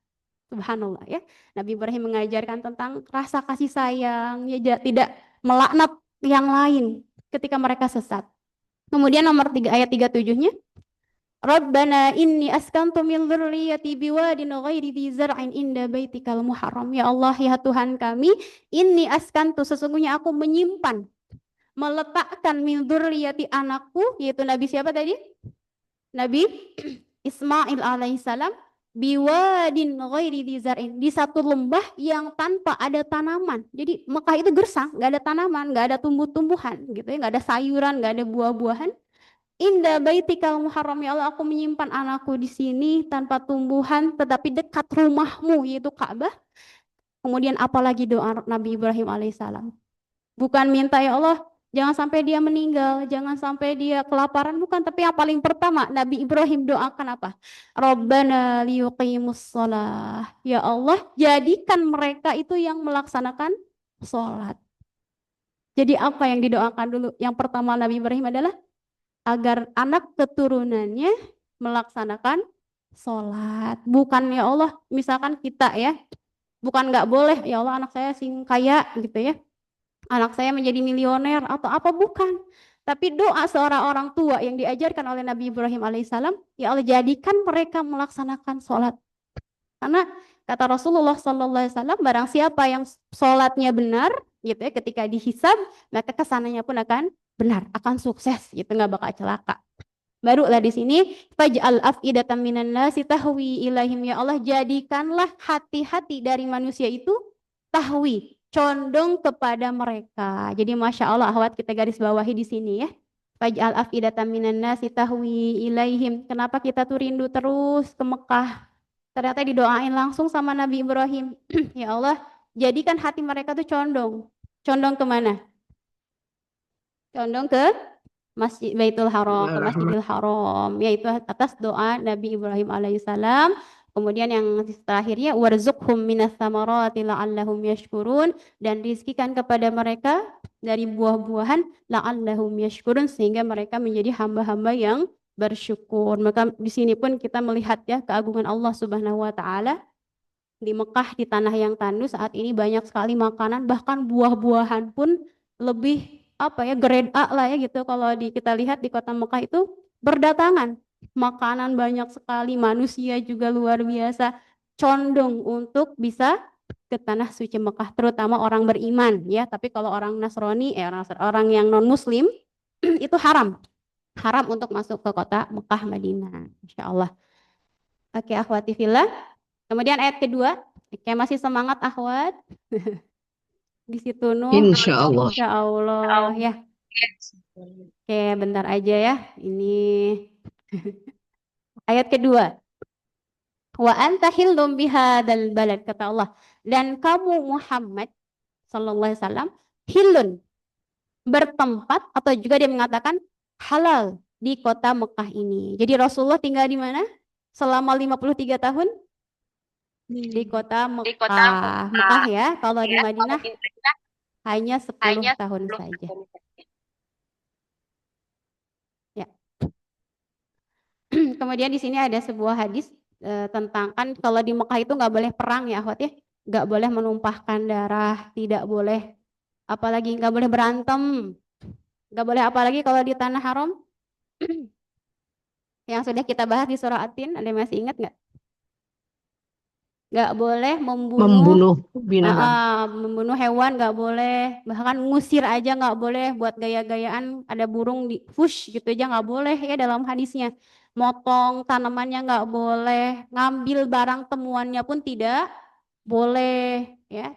Speaker 1: Subhanallah ya. Nabi Ibrahim mengajarkan tentang rasa kasih sayang, ya, tidak melaknat yang lain ketika mereka sesat. Kemudian nomor 3 ayat 37-nya, Rabbana inni askantu min dzurriyyati biwadin ghairi dzi zar'in inda baitikal muharram. Ya Allah, ya Tuhan kami, inni askantu, sesungguhnya aku menyimpan, meletakkan min dzurriyyati, anakku, yaitu Nabi siapa tadi? Nabi Ismail alaihissalam, biwadin ghairi dzi zar'in, di satu lembah yang tanpa ada tanaman. Jadi Mekah itu gersang, nggak ada tanaman, nggak ada tumbuh-tumbuhan gitu ya, nggak ada sayuran, nggak ada buah-buahan. Inda baitikal muharram, ya Allah, aku menyimpan anakku di sini tanpa tumbuhan tetapi dekat rumahmu yaitu Ka'bah. Kemudian apalagi doa Nabi Ibrahim alaihissalam, bukan minta, ya Allah jangan sampai dia meninggal, jangan sampai dia kelaparan, bukan. Tapi yang paling pertama Nabi Ibrahim doakan apa? Rabbana liyuqimus shalah. Ya Allah, jadikan mereka itu yang melaksanakan sholat. Jadi apa yang didoakan dulu? Yang pertama Nabi Ibrahim adalah agar anak keturunannya melaksanakan sholat. Bukan ya Allah, misalkan kita ya, bukan nggak boleh ya Allah anak saya sing kaya gitu ya, anak saya menjadi milioner atau apa, bukan. Tapi doa seorang orang tua yang diajarkan oleh Nabi Ibrahim alaihissalam, ya Allah jadikan mereka melaksanakan sholat. Karena kata Rasulullah Sallallahu Alaihi Wasallam, barang siapa yang sholatnya benar, gitu ya, ketika dihisab, maka kesananya pun akan benar, akan sukses, gitu, nggak bakal celaka. Barulah di sini faj'al af'idatan minan nasi tahwi ilaihim, ya Allah jadikanlah hati-hati dari manusia itu tahwi, condong kepada mereka. Jadi Masya Allah ahwat, kita garis bawahi di sini ya. Faj'al af'idatan minan nasi tahwi ilaihim. Kenapa kita tuh rindu terus ke Mekah? Ternyata didoain langsung sama Nabi Ibrahim. Ya Allah, jadikan hati mereka tuh condong. Condong kemana? Condong ke Masjid Baitul Haram, ke Masjidil Haram, yaitu atas doa Nabi Ibrahim alaihissalam. Kemudian yang terakhirnya warzuqhum minas samarati la'allahum yashkurun, dan rizkikan kepada mereka dari buah-buahan la'allahum yashkurun, sehingga mereka menjadi hamba-hamba yang bersyukur. Maka di sini pun kita melihat ya keagungan Allah Subhanahu wa taala. Di Mekah, di tanah yang tandus, saat ini banyak sekali makanan, bahkan buah-buahan pun lebih apa ya, grade A lah ya gitu. Kalau kita lihat di kota Mekah itu berdatangan makanan banyak sekali, manusia juga luar biasa condong untuk bisa ke tanah suci Mekah, terutama orang beriman ya. Tapi kalau orang Nasrani, orang yang non Muslim itu haram untuk masuk ke kota Mekah Madinah, Insya Allah. Oke, akhwati fillah. Kemudian ayat kedua, kayak masih semangat akhwat. Di situ Nuh,
Speaker 2: Insya Allah.
Speaker 1: Insya Allah ya. Oke, bentar aja ya. Ini ayat kedua. Wa anta hillum bihadzal balad, kata Allah. Dan kamu Muhammad sallallahu alaihi wasallam hillun, bertempat, atau juga dia mengatakan halal di kota Mekah ini. Jadi Rasulullah tinggal di mana? Selama 53 tahun di kota Mekah. Mekah ya, kalau di Madinah hanya 10 tahun saja. Ya. Kemudian di sini ada sebuah hadis tentang, kan kalau di Mekah itu nggak boleh perang ya akhwat ya, nggak boleh menumpahkan darah, tidak boleh, apalagi nggak boleh berantem, nggak boleh apalagi kalau di tanah haram yang sudah kita bahas di surah At-Tin, ada yang masih ingat nggak? Nggak boleh
Speaker 2: Membunuh binatang.
Speaker 1: membunuh hewan nggak boleh, bahkan ngusir aja nggak boleh, buat gaya-gayaan ada burung di fush gitu aja nggak boleh ya dalam hadisnya. Motong tanamannya nggak boleh, ngambil barang temuannya pun tidak boleh ya.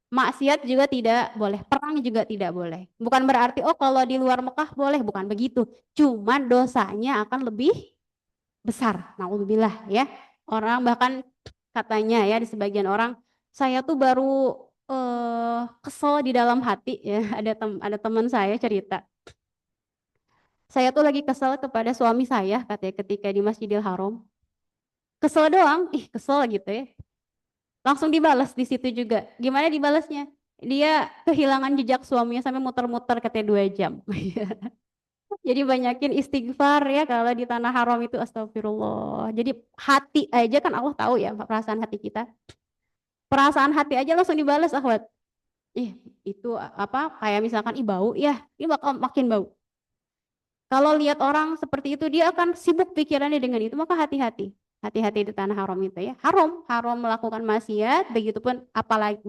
Speaker 1: Maksiat juga tidak boleh, perang juga tidak boleh. Bukan berarti oh kalau di luar Mekah boleh, bukan begitu. Cuman dosanya akan lebih besar. Nauzubillah ya. Orang bahkan katanya ya di sebagian orang, saya tuh baru kesel di dalam hati ya. Ada teman saya cerita. Saya tuh lagi kesel kepada suami saya katanya ketika di Masjidil Haram. Kesel doang, kesel gitu ya. Langsung dibalas di situ juga. Gimana dibalasnya? Dia kehilangan jejak suaminya sampai muter-muter katanya 2 jam. Jadi banyakin istighfar ya kalau di tanah haram itu, astagfirullah. Jadi hati aja kan Allah tahu ya perasaan hati kita. Perasaan hati aja langsung dibalas akhwat. Itu apa, kayak misalkan bau ya, ini bakal makin bau. Kalau lihat orang seperti itu dia akan sibuk pikirannya dengan itu, maka hati-hati. Hati-hati di tanah haram itu ya. Haram melakukan maksiat, begitupun apalagi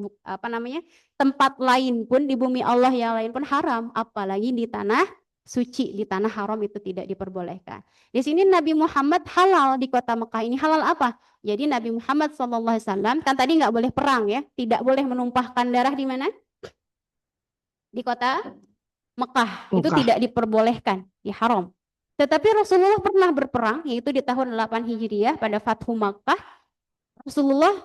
Speaker 1: tempat lain pun di bumi Allah yang lain pun haram, apalagi di tanah suci, di tanah haram itu tidak diperbolehkan. Di sini Nabi Muhammad halal di kota Mekah ini. Halal apa? Jadi Nabi Muhammad SAW kan tadi nggak boleh perang ya, tidak boleh menumpahkan darah di mana? Di kota Mekah. Itu tidak diperbolehkan, ya haram. Tetapi Rasulullah pernah berperang, yaitu di tahun 8 Hijriah pada Fathu Makkah. Rasulullah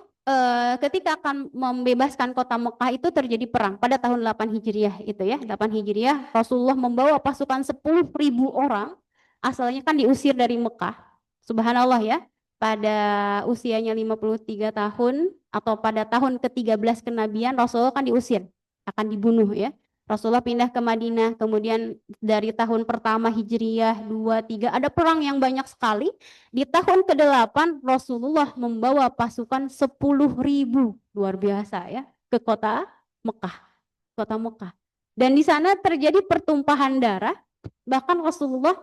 Speaker 1: ketika akan membebaskan kota Mekah itu terjadi perang pada tahun 8 Hijriah itu ya. 8 Hijriah Rasulullah membawa pasukan 10.000 orang, asalnya kan diusir dari Mekah. Subhanallah ya. Pada usianya 53 tahun atau pada tahun ke-13 kenabian Rasulullah kan diusir, akan dibunuh ya. Rasulullah pindah ke Madinah, kemudian dari tahun pertama Hijriyah, 2, 3, ada perang yang banyak sekali. Di tahun ke-8 Rasulullah membawa pasukan 10.000, luar biasa ya, ke kota Mekah. Dan di sana terjadi pertumpahan darah, bahkan Rasulullah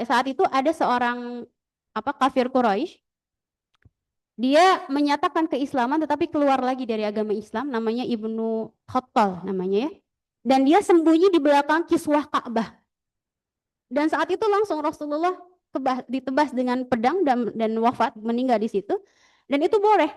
Speaker 1: saat itu ada seorang kafir Quraisy, dia menyatakan keislaman tetapi keluar lagi dari agama Islam, namanya Ibnu Khattal namanya ya. Dan dia sembunyi di belakang kiswah Ka'bah. Dan saat itu langsung Rasulullah ditebas dengan pedang dan wafat, meninggal di situ. Dan itu boleh,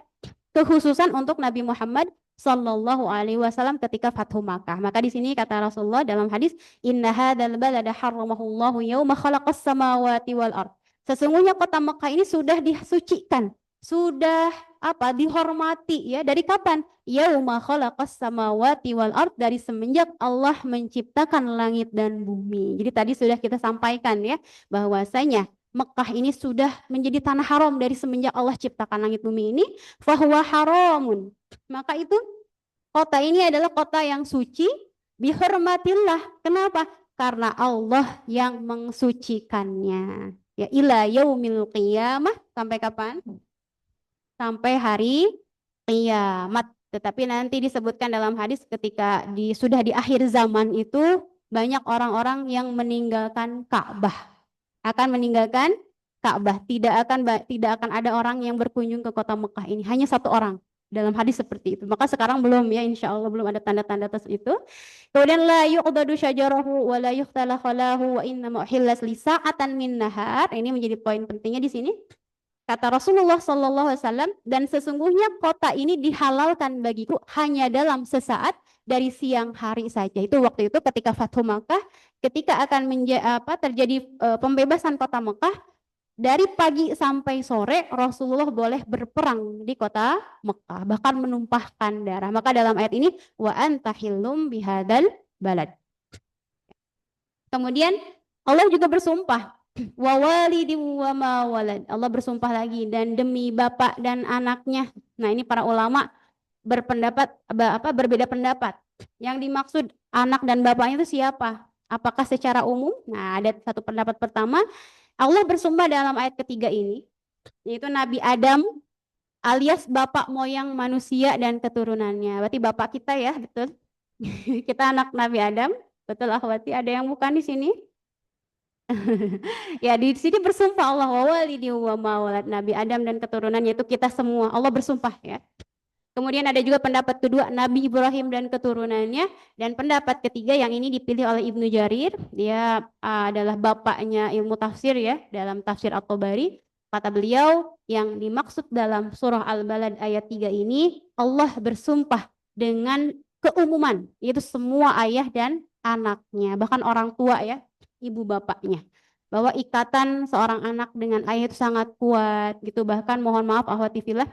Speaker 1: kekhususan untuk Nabi Muhammad Sallallahu Alaihi Wasallam ketika Fathu Makkah. Maka di sini kata Rasulullah dalam hadis, Inna hadzal balada harramahullahu yauma khalaqas samawati wal ard. Sesungguhnya kota Mekah ini sudah disucikan, sudah dihormati ya. Dari kapan? Yauma khalaqas samawati wal ard, dari semenjak Allah menciptakan langit dan bumi. Jadi tadi sudah kita sampaikan ya, bahwasanya Mekah ini sudah menjadi tanah haram dari semenjak Allah ciptakan langit bumi ini, fahuwa haramun. Maka itu kota ini adalah kota yang suci, bihormatillah. Kenapa? Karena Allah yang mensucikannya. Ya ila yaumil qiyamah, sampai kapan? Sampai hari kiamat. Tetapi nanti disebutkan dalam hadis ketika sudah di akhir zaman itu banyak orang-orang yang meninggalkan Ka'bah. Akan meninggalkan Ka'bah. Tidak akan ada orang yang berkunjung ke kota Mekah ini. Hanya satu orang. Dalam hadis seperti itu. Maka sekarang belum ya, insya Allah belum ada tanda-tanda atas itu. Kemudian la yuqdadu syajarahu wa la yuqtala khalahu wa innama uhillas li sa'atan min nahar. Ini menjadi poin pentingnya di sini. Kata Rasulullah Sallallahu Alaihi Wasallam, dan sesungguhnya kota ini dihalalkan bagiku hanya dalam sesaat dari siang hari saja. Itu waktu itu ketika Fathu Makkah, ketika akan terjadi pembebasan kota Mekah, dari pagi sampai sore Rasulullah boleh berperang di kota Mekah, bahkan menumpahkan darah. Maka dalam ayat ini, wa anta hillum bihadal balad. Kemudian Allah juga bersumpah, wa walidin wa ma walad. Allah bersumpah lagi, dan demi bapak dan anaknya. Nah, ini para ulama berbeda pendapat. Yang dimaksud anak dan bapaknya itu siapa? Apakah secara umum? Nah, ada satu pendapat pertama, Allah bersumpah dalam ayat ketiga ini, yaitu Nabi Adam alias bapak moyang manusia dan keturunannya. Berarti bapak kita ya, betul? Kita anak Nabi Adam, betul akhwati? Ada yang bukan di sini? Ya, di sini bersumpah Allah, wa walidi wa mawalad, Nabi Adam dan keturunannya, itu kita semua. Allah bersumpah ya. Kemudian ada juga pendapat kedua, Nabi Ibrahim dan keturunannya. Dan pendapat ketiga yang ini dipilih oleh Ibnu Jarir, dia adalah bapaknya ilmu tafsir ya, dalam tafsir At-Tabari. Kata beliau, yang dimaksud dalam surah Al-Balad ayat 3 ini, Allah bersumpah dengan keumuman, yaitu semua ayah dan anaknya, bahkan orang tua ya, ibu bapaknya, bahwa ikatan seorang anak dengan ayah itu sangat kuat gitu. Bahkan mohon maaf akhwati fillah,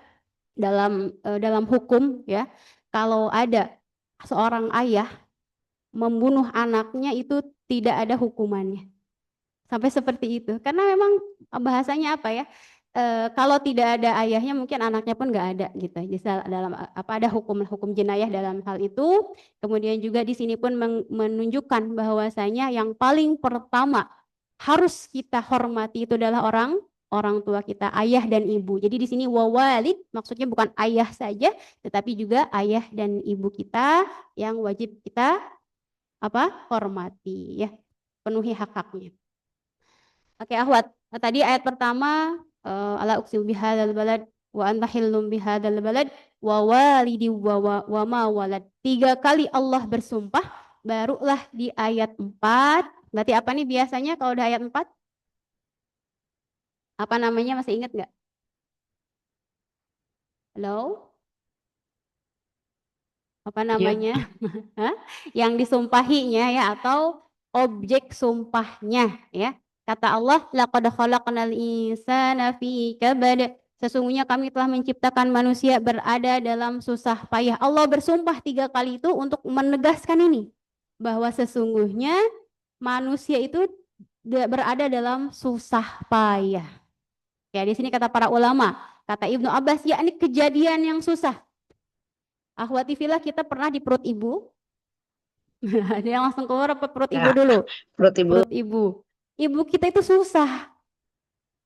Speaker 1: dalam hukum ya, kalau ada seorang ayah membunuh anaknya itu tidak ada hukumannya. Sampai seperti itu. Karena memang bahasanya apa ya? Kalau tidak ada ayahnya mungkin anaknya pun nggak ada gitu. Jadi dalam ada hukum jenayah dalam hal itu. Kemudian juga di sini pun menunjukkan bahwasanya yang paling pertama harus kita hormati itu adalah orang tua kita, ayah dan ibu. Jadi di sini wawalid maksudnya bukan ayah saja, tetapi juga ayah dan ibu kita yang wajib kita hormati ya, penuhi hak-haknya. Oke, akhwat. Tadi ayat pertama, ala uqsimu bihadzal balad wa anta hillum bihadzal balad wa walidi wa ma walad. 3 kali Allah bersumpah, barulah di ayat 4. Berarti apa nih biasanya kalau udah ayat 4? Apa namanya, masih ingat nggak? Halo? Apa namanya? Hah? Yang disumpahinya ya, atau objek sumpahnya ya. Kata Allah, laqad khalaqnal insana fi kabad. Sesungguhnya kami telah menciptakan manusia berada dalam susah payah. Allah bersumpah 3 kali itu untuk menegaskan ini, bahwa sesungguhnya manusia itu berada dalam susah payah. Ya, di sini kata para ulama, kata Ibnu Abbas, yakni kejadian yang susah. Akhwati fillah, kita pernah di perut ibu, Dia langsung keluar apa perut ibu
Speaker 2: Ya,
Speaker 1: dulu?
Speaker 2: perut ibu.
Speaker 1: Perut ibu. Ibu kita itu susah.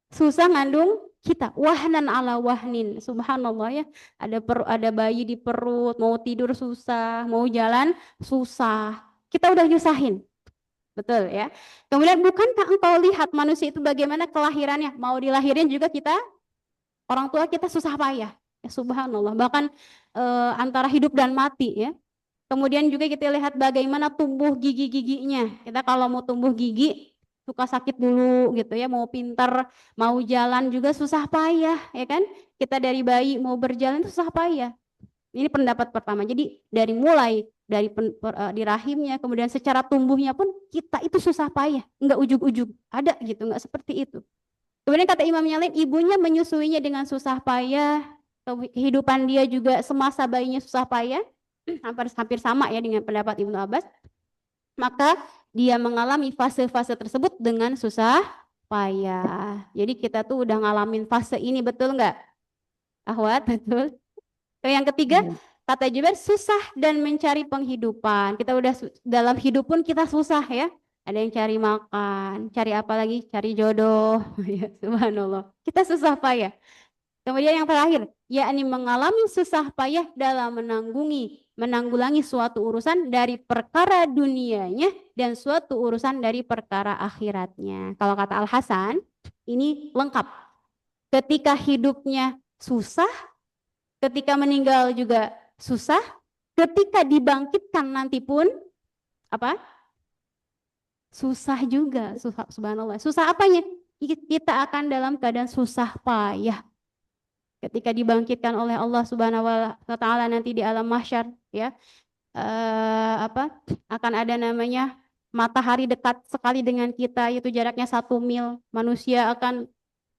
Speaker 1: Susah ngandung kita. Wahnan ala wahnin. Subhanallah ya. Ada bayi di perut, mau tidur susah, mau jalan susah. Kita udah nyusahin. Betul ya. Kemudian bukankah engkau lihat manusia itu bagaimana kelahirannya? Mau dilahirin juga kita, orang tua kita susah payah. Ya, subhanallah. Bahkan antara hidup dan mati ya. Kemudian juga kita lihat bagaimana tumbuh gigi-giginya. Kita kalau mau tumbuh gigi suka sakit dulu gitu ya, mau pintar, mau jalan juga susah payah ya kan? Kita dari bayi mau berjalan itu susah payah. Ini pendapat pertama. Jadi dari mulai dari di rahimnya, kemudian secara tumbuhnya pun kita itu susah payah, enggak ujug-ujug. Ada gitu, enggak seperti itu. Kemudian kata Imam Yalin, ibunya menyusuinya dengan susah payah, kehidupan dia juga semasa bayinya susah payah, hampir sama ya dengan pendapat Ibnu Abbas, maka dia mengalami fase-fase tersebut dengan susah payah. Jadi kita tuh udah ngalamin fase ini, betul nggak? Ahwat, betul. Yang ketiga, kata Jubair, susah dan mencari penghidupan. Kita udah dalam hidup pun kita susah ya. Ada yang cari makan, cari apa lagi? Cari jodoh. Ya, subhanallah. Kita susah payah. Kemudian yang terakhir, yakni mengalami susah payah dalam menanggulangi suatu urusan dari perkara dunianya dan suatu urusan dari perkara akhiratnya. Kalau kata Al-Hasan, ini lengkap. Ketika hidupnya susah, ketika meninggal juga susah, ketika dibangkitkan nanti pun apa? Susah juga, susah, subhanallah. Susah apanya? Kita akan dalam keadaan susah payah. Ketika dibangkitkan oleh Allah Subhanahu wa taala nanti di alam mahsyar ya. Akan ada namanya matahari dekat sekali dengan kita, yaitu jaraknya 1 mil. Manusia akan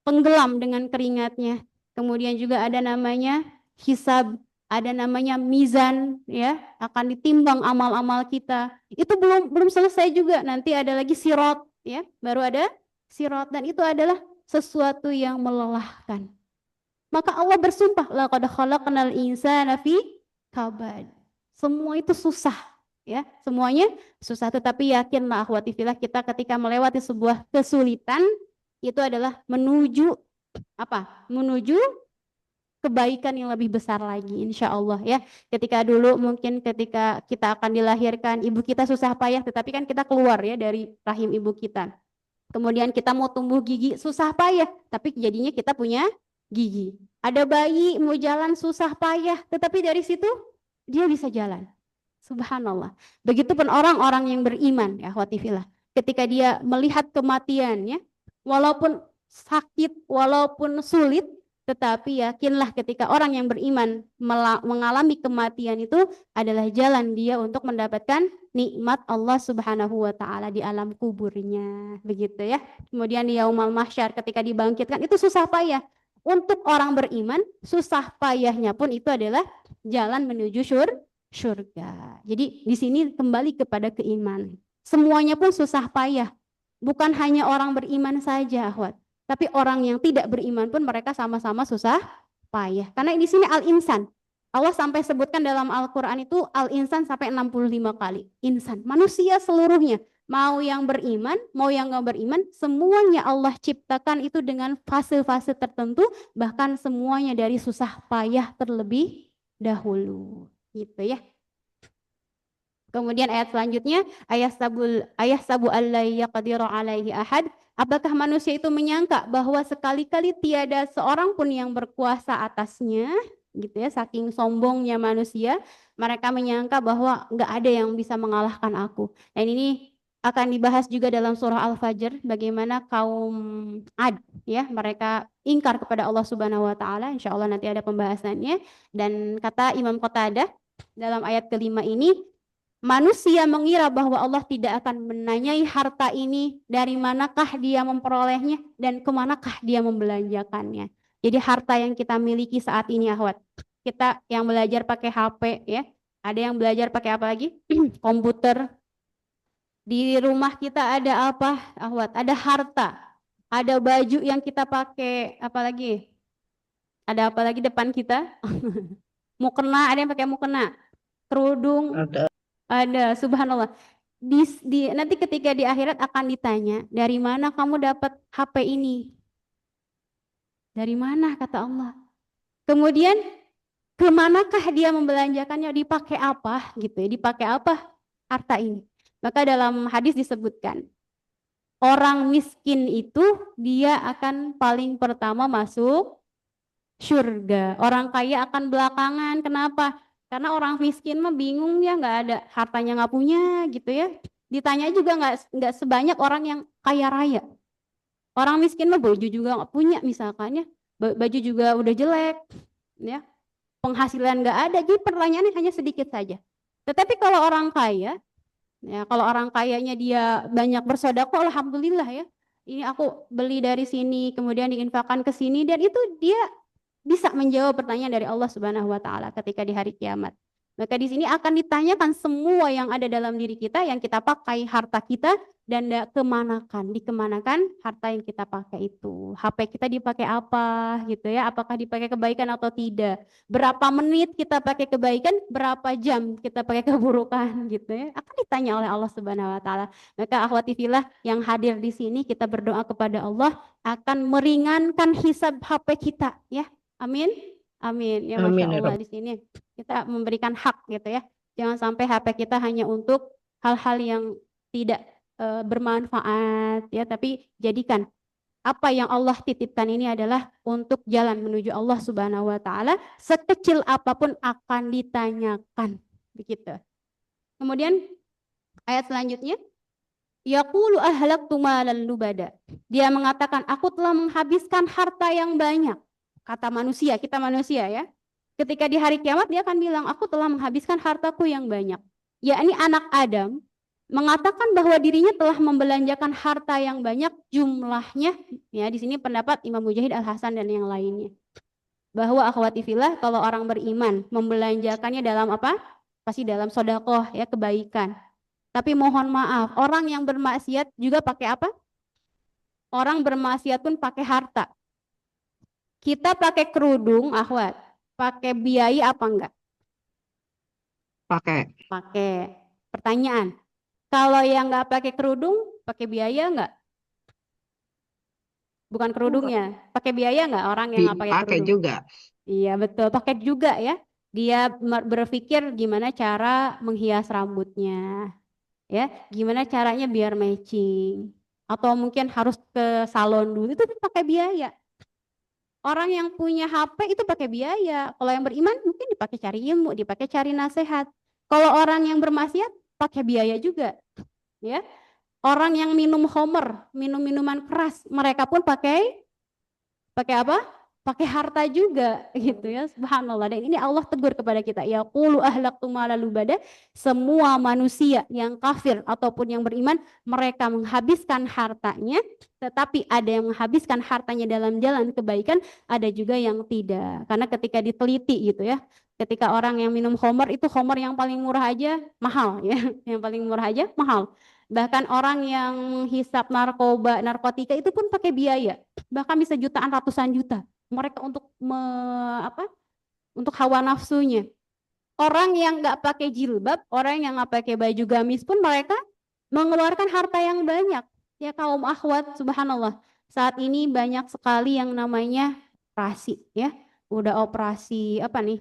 Speaker 1: tenggelam dengan keringatnya. Kemudian juga ada namanya hisab, ada namanya mizan ya, akan ditimbang amal-amal kita. Itu belum selesai juga, nanti ada lagi sirat ya, baru ada sirat, dan itu adalah sesuatu yang melelahkan. Maka Allah bersumpah, laqad khalaqnal insana fi kabad. Semua itu susah ya, semuanya susah, tetapi yakinlah akhwati fillah, kita ketika melewati sebuah kesulitan itu adalah menuju apa? Menuju kebaikan yang lebih besar lagi, insya Allah ya. Ketika dulu mungkin ketika kita akan dilahirkan, ibu kita susah payah, tetapi kan kita keluar ya dari rahim ibu kita. Kemudian kita mau tumbuh gigi susah payah, tapi jadinya kita punya gigi. Ada bayi mau jalan susah payah, tetapi dari situ dia bisa jalan. Subhanallah. Begitupun orang-orang yang beriman ya akhwati fillah. Ketika dia melihat kematian ya, walaupun sakit, walaupun sulit, tetapi yakinlah ketika orang yang beriman mengalami kematian itu adalah jalan dia untuk mendapatkan nikmat Allah Subhanahu wa taala di alam kuburnya. Begitu ya. Kemudian di yaumul mahsyar ketika dibangkitkan itu susah payah. Untuk orang beriman, susah payahnya pun itu adalah jalan menuju surga. Jadi di sini kembali kepada keimanan. Semuanya pun susah payah. Bukan hanya orang beriman saja, akhwat. Tapi orang yang tidak beriman pun mereka sama-sama susah payah. Karena di sini al-insan. Allah sampai sebutkan dalam Al-Quran itu al-insan sampai 65 kali. Insan, manusia seluruhnya. Mau yang beriman, mau yang nggak beriman, semuanya Allah ciptakan itu dengan fase-fase tertentu, bahkan semuanya dari susah payah terlebih dahulu. Gitu ya. Kemudian ayat selanjutnya, ayahsabu alla yaqdiru alaihi ahad. Apakah manusia itu menyangka bahwa sekali-kali tiada seorang pun yang berkuasa atasnya, gitu ya, saking sombongnya manusia, mereka menyangka bahwa nggak ada yang bisa mengalahkan aku. Dan ini akan dibahas juga dalam surah Al-Fajr, bagaimana kaum Ad ya, mereka ingkar kepada Allah Subhanahu wa taala. Insya Allah nanti ada pembahasannya. Dan kata Imam Qatadah dalam ayat kelima ini, manusia mengira bahwa Allah tidak akan menanyai harta ini dari manakah dia memperolehnya dan kemanakah dia membelanjakannya. Jadi harta yang kita miliki saat ini, akhwat, kita yang belajar pakai HP ya, ada yang belajar pakai apa lagi? Komputer. Di rumah kita ada apa, akhwat? Ada harta, ada baju yang kita pakai, apalagi? Ada apa lagi depan kita? Mukena, ada yang pakai mukena, kerudung,
Speaker 2: Ada.
Speaker 1: Ada, subhanallah. Nanti ketika di akhirat akan ditanya, dari mana kamu dapat HP ini? Dari mana, kata Allah. Kemudian, kemanakah dia membelanjakannya? Dipakai apa? Gitu ya, dipakai apa harta ini? Maka dalam hadis disebutkan, orang miskin itu dia akan paling pertama masuk surga. Orang kaya akan belakangan. Kenapa? Karena orang miskin mah bingung ya, nggak ada hartanya, nggak punya gitu ya. Ditanya juga nggak sebanyak orang yang kaya raya. Orang miskin mah baju juga nggak punya misalkan ya, baju juga udah jelek, ya. Penghasilan nggak ada. Jadi pertanyaannya hanya sedikit saja. Tetapi kalau orang kaya, ya kalau orang kayanya dia banyak bersedekah, alhamdulillah ya. Ini aku beli dari sini, kemudian diinfakkan ke sini, dan itu dia bisa menjawab pertanyaan dari Allah Subhanahu wa taala ketika di hari kiamat. Maka di sini akan ditanyakan semua yang ada dalam diri kita, yang kita pakai, harta kita, dan dikemanakan harta yang kita pakai itu. HP kita dipakai apa gitu ya, apakah dipakai kebaikan atau tidak. Berapa menit kita pakai kebaikan, berapa jam kita pakai keburukan gitu ya. Akan ditanya oleh Allah Subhanahu wa taala. Maka akhwati fillah yang hadir di sini, kita berdoa kepada Allah akan meringankan hisab HP kita ya. Amin. Amin. Ya Masya
Speaker 2: Amin ya
Speaker 1: Allah,
Speaker 2: Rabb.
Speaker 1: di sini kita memberikan hak gitu ya. Jangan sampai HP kita hanya untuk hal-hal yang tidak bermanfaat ya, tapi jadikan apa yang Allah titipkan ini adalah untuk jalan menuju Allah Subhanahu wa taala, sekecil apapun akan ditanyakan. Begitu. Kemudian ayat selanjutnya, yaqulu ahlaktu malan lubada. Dia mengatakan, aku telah menghabiskan harta yang banyak. Kata manusia, kita manusia ya. Ketika di hari kiamat dia akan bilang, aku telah menghabiskan hartaku yang banyak. Yakni anak Adam mengatakan bahwa dirinya telah membelanjakan harta yang banyak, jumlahnya ya, di sini pendapat Imam Mujahid, Al Hasan dan yang lainnya. Bahwa akhwati fillah, kalau orang beriman membelanjakannya dalam apa? Pasti dalam sedekah ya, kebaikan. Tapi mohon maaf, orang yang bermaksiat juga pakai apa? Orang bermaksiat pun pakai harta. Kita pakai kerudung, akhwat, pakai biaya apa enggak?
Speaker 2: Pakai.
Speaker 1: Pakai. Pertanyaan, kalau yang enggak pakai kerudung, pakai biaya enggak? Bukan kerudungnya, pakai biaya enggak orang yang enggak pakai
Speaker 2: Pakai
Speaker 1: kerudung?
Speaker 2: juga.
Speaker 1: Iya betul, pakai juga ya. Dia berpikir gimana cara menghias rambutnya, ya, gimana caranya biar matching, atau mungkin harus ke salon dulu, itu pakai biaya. Orang yang punya HP itu pakai biaya. Kalau yang beriman mungkin dipakai cari ilmu, dipakai cari nasihat. Kalau orang yang bermaksiat pakai biaya juga, ya. Orang yang minum khamr, minum minuman keras, mereka pun pakai apa? Pakai harta juga gitu ya, subhanallah. Dan ini Allah tegur kepada kita, yaqulu ahlaktu malan lubada, semua manusia yang kafir ataupun yang beriman, mereka menghabiskan hartanya, tetapi ada yang menghabiskan hartanya dalam jalan kebaikan, ada juga yang tidak. Karena ketika diteliti gitu ya, ketika orang yang minum khamr, itu khamr yang paling murah aja mahal ya, yang paling murah aja mahal. Bahkan orang yang menghisap narkoba, narkotika itu pun pakai biaya, bahkan bisa jutaan, ratusan juta mereka untuk untuk hawa nafsunya. Orang yang nggak pakai jilbab, orang yang nggak pakai baju gamis pun mereka mengeluarkan harta yang banyak. Ya kaum akhwat, subhanallah. Saat ini banyak sekali yang namanya operasi ya. Udah operasi apa nih?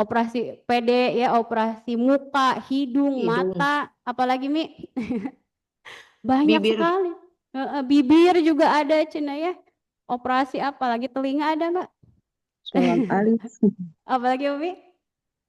Speaker 1: Operasi PD ya, operasi muka, hidung, mata, apalagi Mi? Banyak
Speaker 2: Bibir.
Speaker 1: sekali. Bibir juga ada Cina ya. Operasi apa lagi, telinga ada nggak?
Speaker 5: Sulam alis.
Speaker 1: Apalagi Umi?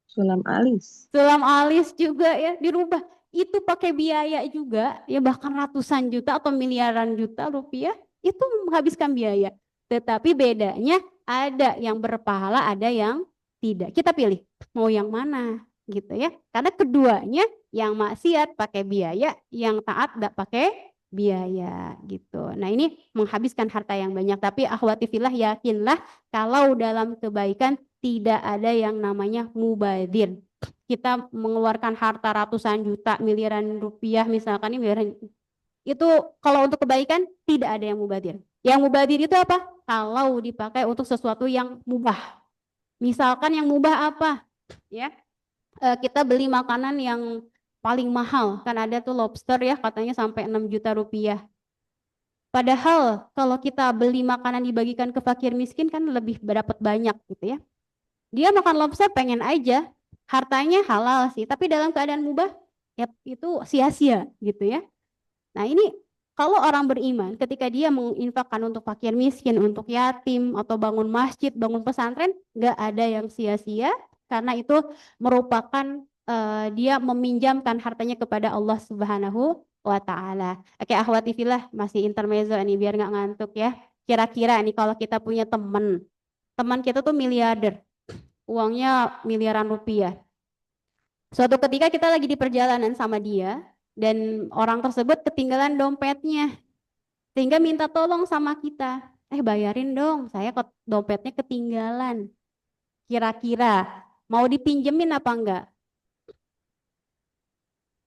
Speaker 5: Sulam alis.
Speaker 1: Sulam alis juga ya dirubah. Itu pakai biaya juga ya, bahkan ratusan juta atau miliaran juta rupiah itu menghabiskan biaya. Tetapi bedanya ada yang berpahala, ada yang tidak. Kita pilih mau yang mana gitu ya. Karena keduanya, yang maksiat pakai biaya, yang taat tidak pakai biaya gitu. Nah ini menghabiskan harta yang banyak. Tapi akhwati fillah, yakinlah kalau dalam kebaikan tidak ada yang namanya mubadzir. Kita mengeluarkan harta ratusan juta, miliaran rupiah misalkan, ini miliaran, itu kalau untuk kebaikan tidak ada yang mubadzir. Yang mubadzir itu apa? Kalau dipakai untuk sesuatu yang mubah. Misalkan yang mubah apa? Ya. kita beli makanan yang paling mahal. Kan ada tuh lobster ya katanya sampai 6 juta rupiah. Padahal kalau kita beli makanan dibagikan ke fakir miskin kan lebih dapat banyak gitu ya. Dia makan lobster pengen aja, hartanya halal sih, tapi dalam keadaan mubah ya itu sia-sia gitu ya. Nah ini kalau orang beriman ketika dia menginfakkan untuk fakir miskin, untuk yatim atau bangun masjid, bangun pesantren, nggak ada yang sia-sia karena itu merupakan dia meminjamkan hartanya kepada Allah Subhanahu wa Ta'ala. Oke, akhwati fillah, masih intermezzo nih biar nggak ngantuk ya. Kira-kira nih kalau kita punya teman kita tuh miliarder, uangnya miliaran rupiah. Suatu ketika kita lagi di perjalanan sama dia dan orang tersebut ketinggalan dompetnya sehingga minta tolong sama kita. Bayarin dong, saya dompetnya ketinggalan. Kira-kira mau dipinjemin apa enggak?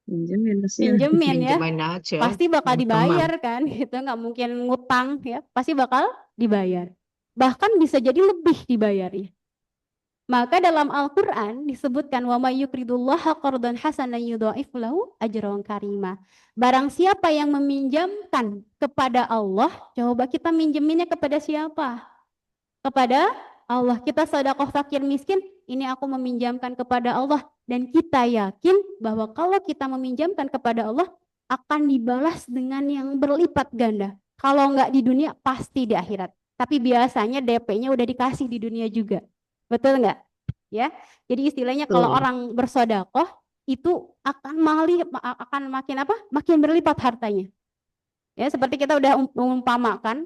Speaker 5: Pinjemin sih.
Speaker 1: Pinjemin ya.
Speaker 2: Pinjemin aja.
Speaker 1: Pasti bakal
Speaker 2: Yang
Speaker 1: dibayar kan, gitu nggak mungkin ngutang ya, pasti bakal dibayar. Bahkan bisa jadi lebih dibayarnya. Maka dalam Al-Quran disebutkan wa may yuqridullaha qardan hasanan yudha'if lahu ajran karima. Barang siapa yang meminjamkan kepada Allah, coba kita minjeminnya kepada siapa? Kepada Allah. Kita sedekah fakir miskin, ini aku meminjamkan kepada Allah dan kita yakin bahwa kalau kita meminjamkan kepada Allah akan dibalas dengan yang berlipat ganda. Kalau enggak di dunia pasti di akhirat. Tapi biasanya DP-nya udah dikasih di dunia juga. Betul nggak? Ya, jadi istilahnya kalau orang bersedekah itu akan makin berlipat hartanya. Ya, seperti kita udah umpamakan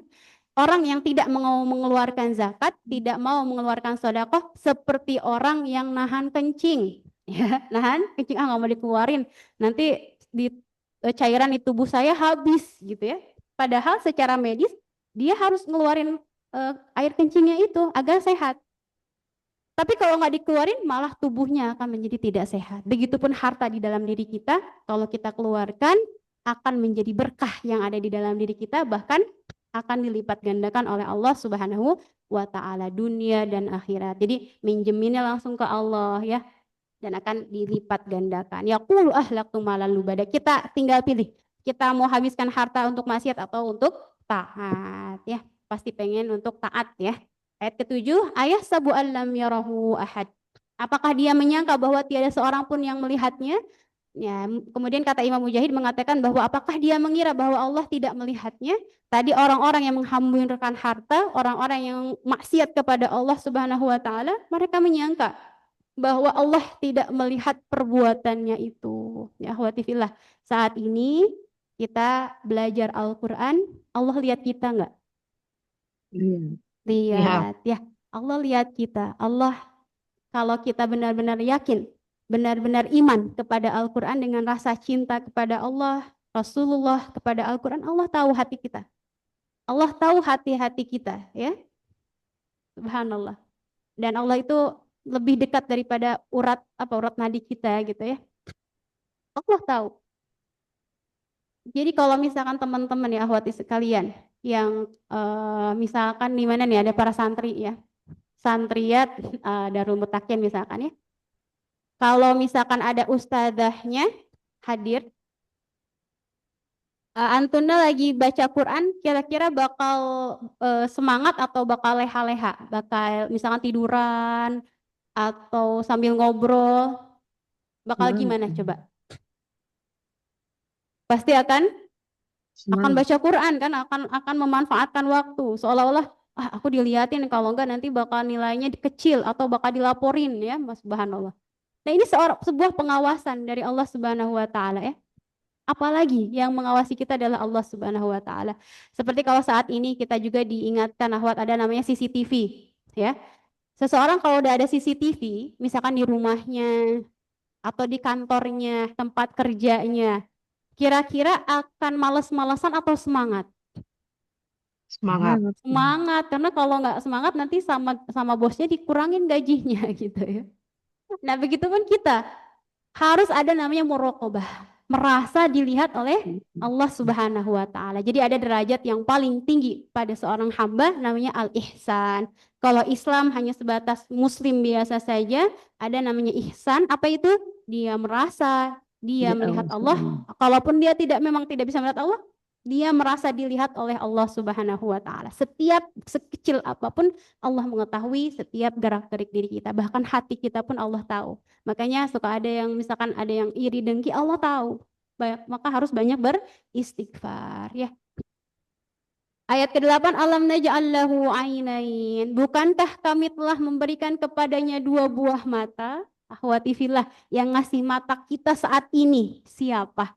Speaker 1: orang yang tidak mau mengeluarkan zakat, tidak mau mengeluarkan sedekah seperti orang yang nahan kencing. Ya, nahan kencing nggak mau dikeluarin. Nanti di cairan di tubuh saya habis gitu ya. Padahal secara medis dia harus ngeluarin air kencingnya itu agar sehat. Tapi kalau nggak dikeluarin malah tubuhnya akan menjadi tidak sehat. Begitupun harta di dalam diri kita, kalau kita keluarkan akan menjadi berkah yang ada di dalam diri kita, bahkan akan dilipat gandakan oleh Allah Subhanahu wa Ta'ala dunia dan akhirat. Jadi minjeminnya langsung ke Allah ya, dan akan dilipat gandakan. Yaqulu ahlaktu malan lubada. Kita tinggal pilih. Kita mau habiskan harta untuk maksiat atau untuk taat ya. Pasti pengen untuk taat ya. Ayat ke-7, ayah sabu alam yarahu ahad. Apakah dia menyangka bahwa tiada seorang pun yang melihatnya? Ya, kemudian kata Imam Mujahid mengatakan bahwa apakah dia mengira bahwa Allah tidak melihatnya? Tadi orang-orang yang menghamburkan harta, orang-orang yang maksiat kepada Allah Subhanahu wa Ta'ala, mereka menyangka bahwa Allah tidak melihat perbuatannya itu. Ya, akhwatifillah, saat ini kita belajar Al-Quran, Allah lihat kita enggak?
Speaker 5: Iya.
Speaker 1: Lihat ya, Allah lihat kita. Allah kalau kita benar-benar yakin, benar-benar iman kepada Al-Quran dengan rasa cinta kepada Allah, Rasulullah, kepada Al-Quran, Allah tahu hati kita. Allah tahu hati-hati kita ya. Subhanallah. Dan Allah itu lebih dekat daripada urat nadi kita gitu ya. Allah tahu. Jadi kalau misalkan teman-teman ya ahwati sekalian yang misalkan di mana nih ada para santri ya, santriat Darul Mutakin misalkan ya, kalau misalkan ada ustadzahnya hadir, antuna lagi baca Quran, kira-kira bakal semangat atau bakal leha-leha, bakal misalkan tiduran atau sambil ngobrol, bakal gimana coba? Pasti akan baca Quran kan, akan memanfaatkan waktu seolah-olah aku dilihatin, kalau enggak nanti bakal nilainya kecil atau bakal dilaporin ya, Mas Subhanallah. Nah ini sebuah pengawasan dari Allah Subhanahu wa Ta'ala ya. Apalagi yang mengawasi kita adalah Allah Subhanahu wa Ta'ala. Seperti kalau saat ini kita juga diingatkan ahwat ada namanya CCTV ya. Seseorang kalau udah ada CCTV misalkan di rumahnya atau di kantornya, tempat kerjanya, kira-kira akan males-malesan atau semangat?
Speaker 2: Semangat.
Speaker 1: Semangat, karena kalau nggak semangat nanti sama bosnya dikurangin gajinya gitu ya. Nah begitu pun kita harus ada namanya muraqabah, merasa dilihat oleh Allah Subhanahu wa taala. Jadi ada derajat yang paling tinggi pada seorang hamba namanya al-ihsan. Kalau Islam hanya sebatas muslim biasa saja, ada namanya ihsan. Apa itu? Dia merasa dia melihat Allah, kalaupun dia memang tidak bisa melihat Allah, dia merasa dilihat oleh Allah Subhanahu wa taala. Setiap sekecil apapun Allah mengetahui setiap gerak-gerik diri kita, bahkan hati kita pun Allah tahu. Makanya suka ada yang misalkan ada yang iri dengki, Allah tahu. Maka harus banyak beristighfar ya. Ayat ke-8, alam naj'al lahu ainain. Bukankah kami telah memberikan kepadanya 2 buah mata? Akhwati fillah, yang ngasih mata kita saat ini siapa?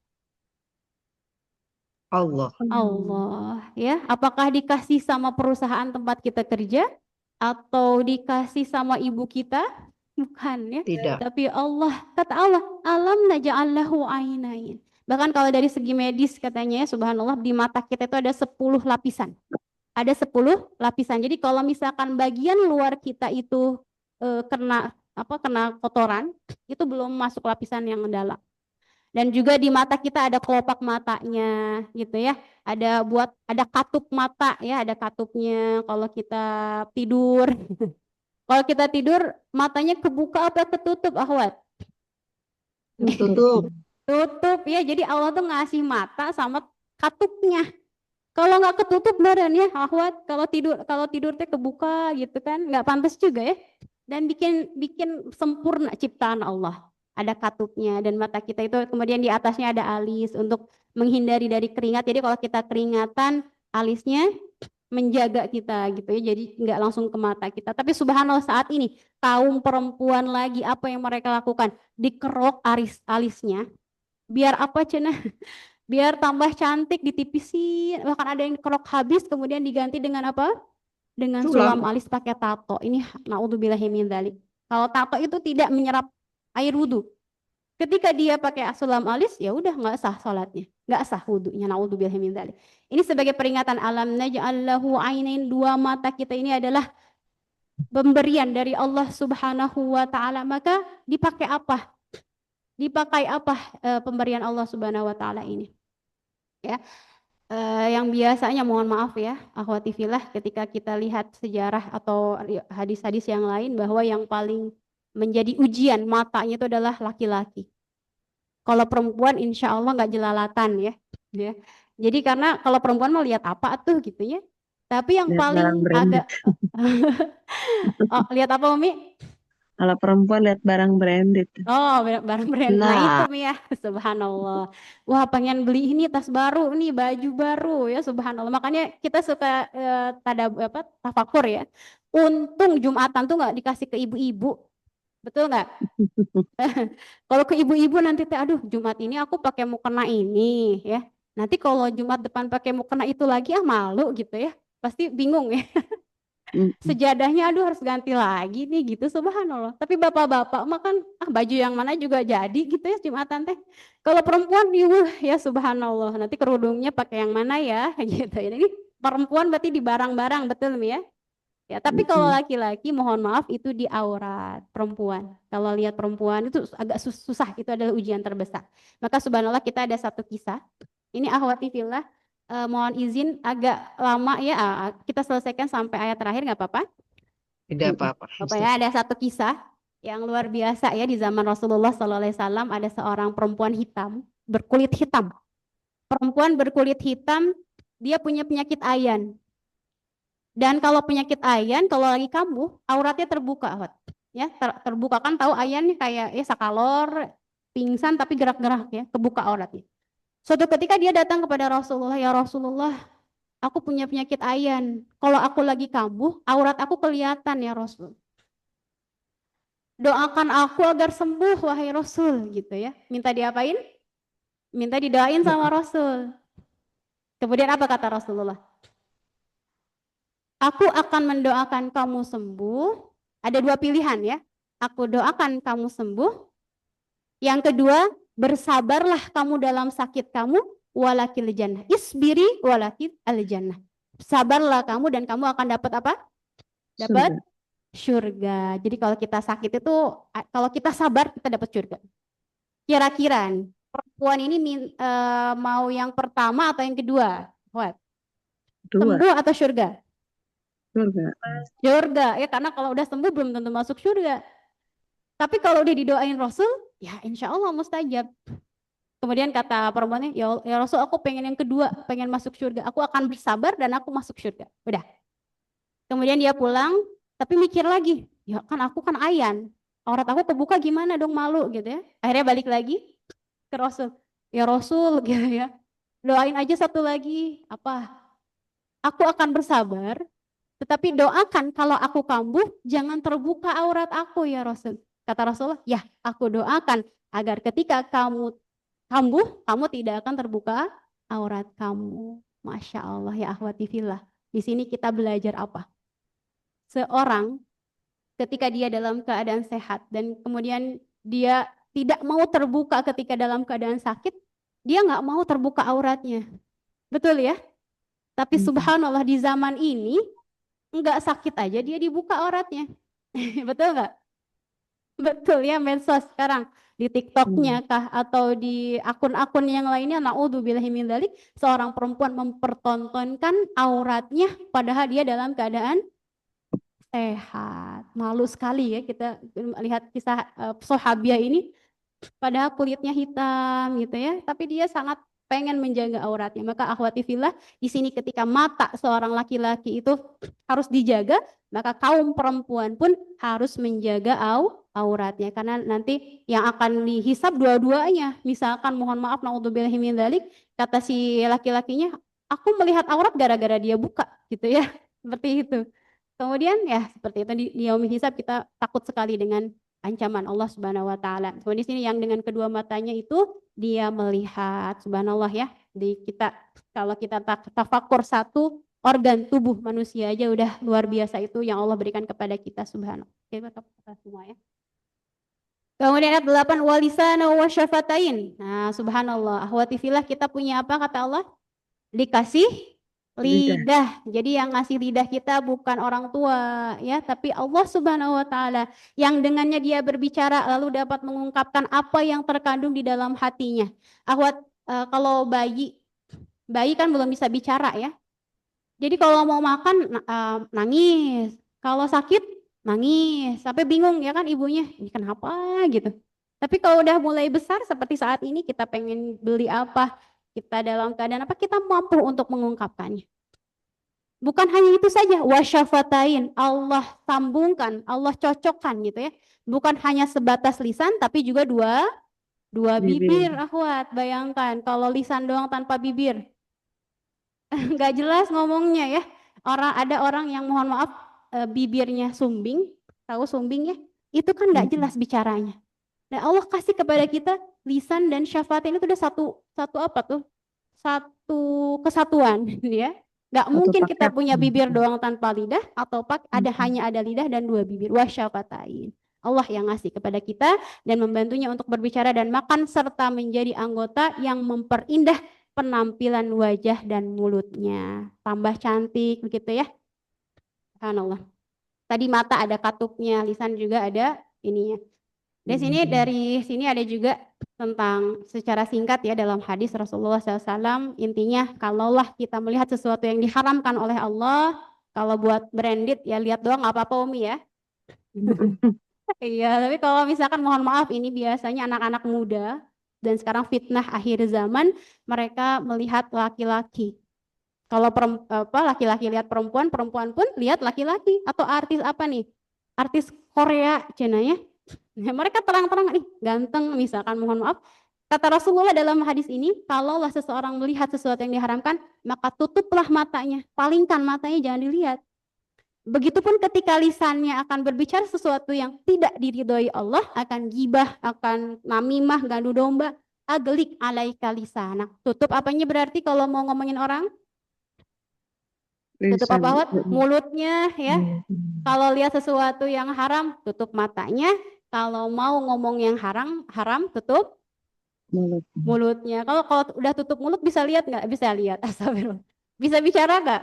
Speaker 2: Allah.
Speaker 1: Allah ya. Apakah dikasih sama perusahaan tempat kita kerja atau dikasih sama ibu kita? Bukan ya.
Speaker 2: Tidak.
Speaker 1: Tapi Allah, kata Allah, alam naj'al lahu ainain. Bahkan kalau dari segi medis katanya ya, subhanallah, di mata kita itu ada 10 lapisan. Ada 10 lapisan. Jadi kalau misalkan bagian luar kita itu kena kotoran, itu belum masuk lapisan yang dalam. Dan juga di mata kita ada kelopak matanya gitu ya. Ada katup mata ya, ada katupnya kalau kita tidur. Kalau kita tidur matanya kebuka apa ketutup, akhwat?
Speaker 2: Tutup.
Speaker 1: Tutup ya. Jadi Allah tuh ngasih mata sama katupnya. Kalau nggak ketutup badan ya, akhwat, kalau tidur teh kebuka gitu kan, nggak pantas juga ya. Dan bikin sempurna ciptaan Allah. Ada katupnya dan mata kita itu kemudian di atasnya ada alis untuk menghindari dari keringat. Jadi kalau kita keringatan, alisnya menjaga kita gitu ya. Jadi nggak langsung ke mata kita. Tapi subhanallah saat ini kaum perempuan lagi apa yang mereka lakukan? Dikerok alisnya. Biar apa cenah? Biar tambah cantik, ditipisin, bahkan ada yang kerok habis kemudian diganti dengan apa? Dengan sulam alis pakai tato. Ini naudzubillahi min dzalik. Kalau tato itu tidak menyerap air wudhu. Ketika dia pakai sulam alis, ya udah nggak sah salatnya, nggak sah wudhunya. Naudzubillahi min dzalik. Ini sebagai peringatan alam naj'al lahu ainain, 2 mata kita ini adalah pemberian dari Allah Subhanahu wa taala. Maka dipakai apa? Pemberian Allah Subhanahu wa taala ini? Ya, yang biasanya mohon maaf ya, akhwati fillah, ketika kita lihat sejarah atau hadis-hadis yang lain bahwa yang paling menjadi ujian matanya itu adalah laki-laki. Kalau perempuan insya Allah nggak jelalatan ya. Jadi karena kalau perempuan mau lihat apa tuh gitu ya. Tapi yang paling agak lihat apa Umi?
Speaker 5: Kalau perempuan lihat barang branded.
Speaker 1: Oh, barang brand. Nah, itu Mi ya, subhanallah. Wah, pengen beli ini tas baru nih, baju baru ya, subhanallah. Makanya kita suka tafakur ya. Untung Jumatan tuh nggak dikasih ke ibu-ibu. Betul nggak? Kalau ke ibu-ibu nanti aduh, Jumat ini aku pakai mukena ini ya. Nanti kalau Jumat depan pakai mukena itu lagi malu gitu ya. Pasti bingung ya. Sejadahnya aduh harus ganti lagi nih gitu, subhanallah. Tapi bapak-bapak mah kan baju yang mana juga jadi gitu ya Jumatan teh. Kalau perempuan ya subhanallah, nanti kerudungnya pakai yang mana ya gitu ya. Ini perempuan berarti di barang-barang, betul Mi ya? Ya, tapi kalau laki-laki mohon maaf itu di aurat perempuan. Kalau lihat perempuan itu agak susah, itu adalah ujian terbesar. Maka subhanallah kita ada satu kisah. Ini akhwati fillah, mohon izin agak lama ya, kita selesaikan sampai ayat terakhir nggak apa-apa?
Speaker 2: Tidak apa-apa.
Speaker 1: Ya, ada satu kisah yang luar biasa ya di zaman Rasulullah SAW. Ada seorang perempuan hitam, berkulit hitam. Perempuan berkulit hitam, dia punya penyakit ayan. Dan kalau penyakit ayan, kalau lagi kambuh, auratnya terbuka, ya terbuka kan, tahu ayan nih kayak ya sakalor, pingsan tapi gerak-gerak ya, kebuka auratnya. Suatu ketika dia datang kepada Rasulullah, ya Rasulullah, aku punya penyakit ayan. Kalau aku lagi kambuh, aurat aku kelihatan ya Rasul. Doakan aku agar sembuh wahai Rasul, gitu ya. Minta diapain? Minta didoain sama Rasul. Kemudian apa kata Rasulullah? Aku akan mendoakan kamu sembuh. Ada 2 pilihan ya. Aku doakan kamu sembuh. Yang kedua, bersabarlah kamu dalam sakit kamu, walakil jannah. Isbiri walakil al-jannah. Sabarlah kamu dan kamu akan dapat apa? Dapat surga. Jadi kalau kita sakit itu, kalau kita sabar kita dapat surga. Kira-kira perempuan ini mau yang pertama atau yang kedua? What?
Speaker 5: Dua,
Speaker 1: Sembuh atau surga?
Speaker 5: surga.
Speaker 1: Surga ya, karena kalau udah sembuh belum tentu masuk surga. Tapi kalau udah didoain Rasul, ya insya Allah mustajab. Kemudian kata perempuannya, ya Rasul, aku pengen yang kedua, pengen masuk surga. Aku akan bersabar dan aku masuk surga. Udah. Kemudian dia pulang, tapi mikir lagi, ya kan aku kan ayan. Aurat aku kebuka gimana dong, malu gitu ya. Akhirnya balik lagi ke Rasul. Ya Rasul gitu ya. Doain aja satu lagi, apa? Aku akan bersabar, tetapi doakan kalau aku kambuh, jangan terbuka aurat aku ya Rasul. Kata Rasulullah, ya aku doakan agar ketika kamu kambuh, kamu tidak akan terbuka aurat kamu. Masya Allah ya akhwati fillah. Di sini kita belajar apa? Seorang ketika dia dalam keadaan sehat dan kemudian dia tidak mau terbuka ketika dalam keadaan sakit, dia nggak mau terbuka auratnya. Betul ya? Tapi subhanallah di zaman ini nggak sakit aja dia dibuka auratnya. Betul nggak? Betul ya, medsos sekarang di TikToknya kah atau di akun-akun yang lainnya, naudzubillahi min dzalik, seorang perempuan mempertontonkan auratnya padahal dia dalam keadaan sehat. Malu sekali ya kita lihat kisah sahabiah ini, padahal kulitnya hitam gitu ya, tapi dia sangat pengen menjaga auratnya. Maka akhwati fillah, di sini ketika mata seorang laki-laki itu harus dijaga, maka kaum perempuan pun harus menjaga auratnya, karena nanti yang akan dihisab dua-duanya. Misalkan mohon maaf, naudzubillahi min dzalik, kata si laki-lakinya, aku melihat aurat gara-gara dia buka gitu ya. Seperti itu. Kemudian ya seperti itu di yaumil hisab kita takut sekali dengan ancaman Allah Subhanahu wa taala. Kemudian di sini yang dengan kedua matanya itu dia melihat, subhanallah ya. Di kita kalau kita tafakur satu organ tubuh manusia aja udah luar biasa itu yang Allah berikan kepada kita, subhanallah. Oke, kita semua ya. Kemudian ayat 8 walisana wa syafatain. Nah, subhanallah, ahwati fillah, kita punya apa kata Allah? Dikasih lidah. Jadi yang ngasih lidah kita bukan orang tua ya, tapi Allah Subhanahu wa taala yang dengannya dia berbicara lalu dapat mengungkapkan apa yang terkandung di dalam hatinya. Ahwat, kalau bayi kan belum bisa bicara ya. Jadi kalau mau makan nangis, kalau sakit nangis, sampai bingung ya kan ibunya, ini kenapa gitu. Tapi kalau udah mulai besar seperti saat ini, kita pengen beli apa, kita dalam keadaan apa, kita mampu untuk mengungkapkannya. Bukan hanya itu saja, wasyafatain, Allah sambungkan, Allah cocokkan gitu ya. Bukan hanya sebatas lisan, tapi juga dua bibir, akhwat. Bayangkan kalau lisan doang tanpa bibir, nggak jelas ngomongnya ya. Ada orang yang mohon maaf bibirnya sumbing, tahu sumbing ya? Itu kan nggak jelas bicaranya. Nah Allah kasih kepada kita lisan dan syafaat ini tuh udah satu apa tuh? Satu kesatuan ya. Nggak mungkin kita punya bibir doang tanpa lidah atau hanya ada lidah dan dua bibir. Wasyafatain. Allah yang ngasih kepada kita dan membantunya untuk berbicara dan makan serta menjadi anggota yang memperindah penampilan wajah dan mulutnya. Tambah cantik begitu ya. Subhanallah. Tadi mata ada katupnya, lisan juga ada ininya. Dari sini ada juga tentang secara singkat ya dalam hadis Rasulullah SAW, intinya kalaulah kita melihat sesuatu yang diharamkan oleh Allah, kalau buat branded ya lihat doang nggak apa-apa Umi ya. Iya, tapi kalau misalkan mohon maaf ini biasanya anak-anak muda dan sekarang fitnah akhir zaman, mereka melihat laki-laki. Kalau laki-laki lihat perempuan, perempuan pun lihat laki-laki. Atau artis apa nih? Artis Korea, cenanya. Nah, mereka terang-terang nih ganteng misalkan, mohon maaf. Kata Rasulullah dalam hadis ini, kalaulah seseorang melihat sesuatu yang diharamkan, maka tutuplah matanya, palingkan matanya, jangan dilihat. Begitupun ketika lisannya akan berbicara sesuatu yang tidak diridhoi Allah, akan gibah, akan namimah, gadu domba, aglik alaika lisanak. Tutup apanya berarti kalau mau ngomongin orang? Tutup apa? Mulutnya ya. Kalau lihat sesuatu yang haram, tutup matanya. Kalau mau ngomong yang haram tutup mulutnya. Kalau udah tutup mulut bisa lihat nggak? Bisa lihat. Astagfirullah. Bisa bicara nggak?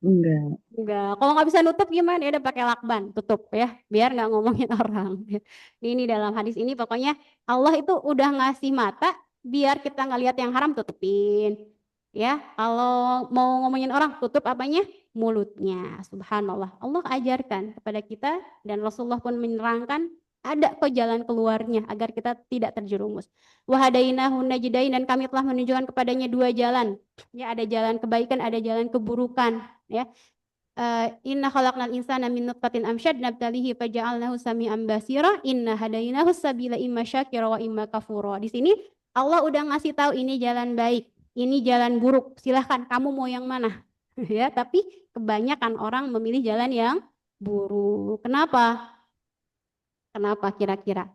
Speaker 1: Enggak. Kalau nggak bisa nutup gimana? Ya udah pakai lakban, tutup ya, biar nggak ngomongin orang. Ini dalam hadis ini pokoknya Allah itu udah ngasih mata biar kita nggak lihat yang haram tutupin. Ya, kalau mau ngomongin orang tutup apanya? Mulutnya. Subhanallah. Allah ajarkan kepada kita dan Rasulullah pun menerangkan ada kok jalan keluarnya agar kita tidak terjerumus. Wahadainahu najdain, dan kami telah menunjukkan kepadanya dua jalan. Ya, ada jalan kebaikan, ada jalan keburukan, ya. Inna khalaqnal insana min nutfatin amsyad nabtalihi faja'alnahu sami'an basira inna hadainahu sabila imma syakira wa imma kafura. Di sini Allah udah ngasih tahu ini jalan baik, ini jalan buruk. Silahkan kamu mau yang mana. Ya, tapi kebanyakan orang memilih jalan yang buruk. Kenapa? Kenapa kira-kira?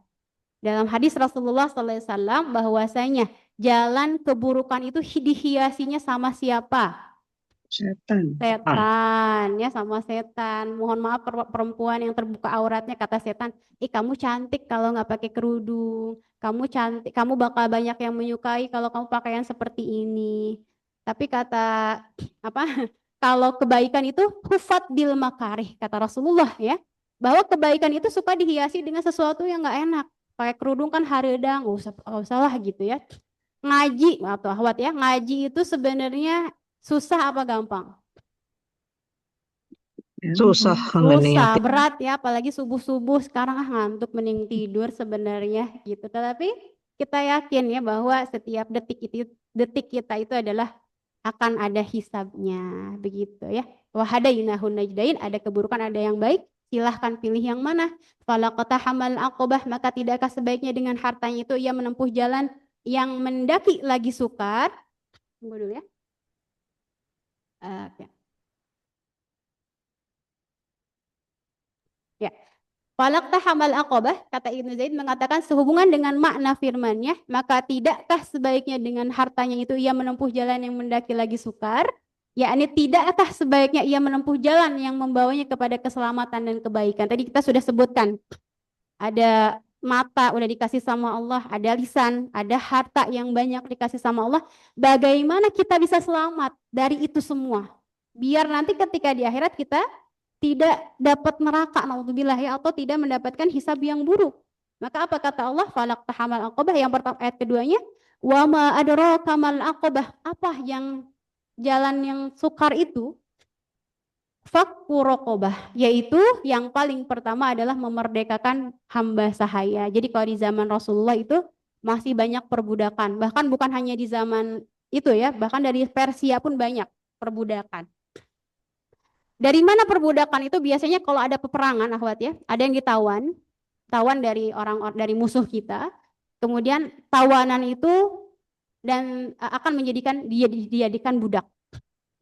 Speaker 1: Dalam hadis Rasulullah SAW bahwasanya jalan keburukan itu dihiasinya sama siapa?
Speaker 5: Setan.
Speaker 1: Setan, ya, sama setan. Mohon maaf perempuan yang terbuka auratnya, kata setan, kamu cantik kalau nggak pakai kerudung. Kamu cantik, kamu bakal banyak yang menyukai kalau kamu pakaian seperti ini. Tapi kata apa? Kalau kebaikan itu hufat bil makarih, kata Rasulullah, ya. Bahwa kebaikan itu suka dihiasi dengan sesuatu yang nggak enak. Pakai kerudung kan haredang, nggak usah lah gitu ya. Ngaji atau ahwat ya, ngaji itu sebenarnya susah apa gampang?
Speaker 2: Susah
Speaker 1: Susah, berat ya, apalagi subuh-subuh sekarang ngantuk mending tidur sebenarnya gitu. Tetapi kita yakin ya bahwa setiap detik kita itu adalah akan ada hisabnya, begitu ya. Wahadainahu najdain, ada keburukan, ada yang baik. Silahkan pilih yang mana. Falaqtahamal aqobah, maka tidakkah sebaiknya dengan hartanya itu ia menempuh jalan yang mendaki lagi sukar. Tunggu dulu ya. Oke. Ya. Falaqtahamal aqobah, kata Ibnu Zaid mengatakan sehubungan dengan makna firman-nya, maka tidakkah sebaiknya dengan hartanya itu ia menempuh jalan yang mendaki lagi sukar? Yakni tidakkah sebaiknya ia menempuh jalan yang membawanya kepada keselamatan dan kebaikan? Tadi kita sudah sebutkan, ada mata udah dikasih sama Allah, ada lisan, ada harta yang banyak dikasih sama Allah. Bagaimana kita bisa selamat dari itu semua? Biar nanti ketika di akhirat kita tidak dapat neraka, naudzubillah ya, atau tidak mendapatkan hisab yang buruk. Maka apa kata Allah? Falaqtahamal aqobah, yang pertama, ayat keduanya, wa ma adraka mal aqobah, apa yang jalan yang sukar itu? Fakku raqobah, yaitu yang paling pertama adalah memerdekakan hamba sahaya. Jadi kalau di zaman Rasulullah itu masih banyak perbudakan, bahkan bukan hanya di zaman itu ya, bahkan dari Persia pun banyak perbudakan. Dari mana perbudakan itu? Biasanya kalau ada peperangan, akhwat ya, ada yang tawan dari dari musuh kita. Kemudian tawanan itu dan akan dijadikan budak.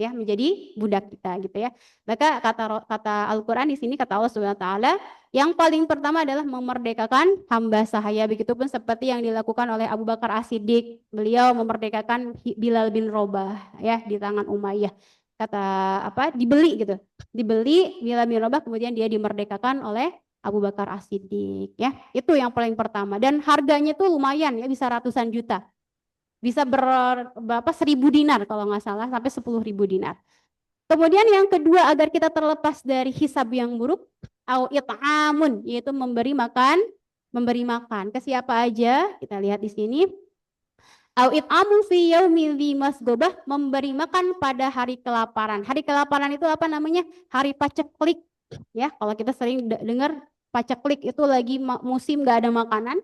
Speaker 1: Ya, menjadi budak kita gitu ya. Maka kata Al-Qur'an di sini, kata Allah Subhanahu wa taala, yang paling pertama adalah memerdekakan hamba sahaya. Begitupun seperti yang dilakukan oleh Abu Bakar As-Siddiq. Beliau memerdekakan Bilal bin Rabah ya di tangan Umayyah. Kata apa? Dibeli gitu. Dibeli Bilal bin Rabah, kemudian dia dimerdekakan oleh Abu Bakar As-Siddiq ya. Itu yang paling pertama, dan harganya tuh lumayan ya, bisa ratusan juta. Bisa berapa 1.000 dinar kalau nggak salah, sampai 10.000 dinar. Kemudian yang kedua, agar kita terlepas dari hisab yang buruk, au it'amun, yaitu memberi makan ke siapa aja? Kita lihat di sini. Au it'amun fi yaumil dzi masgobah, memberi makan pada hari kelaparan. Hari kelaparan itu apa namanya? Hari paceklik. Ya, kalau kita sering dengar paceklik itu lagi musim nggak ada makanan.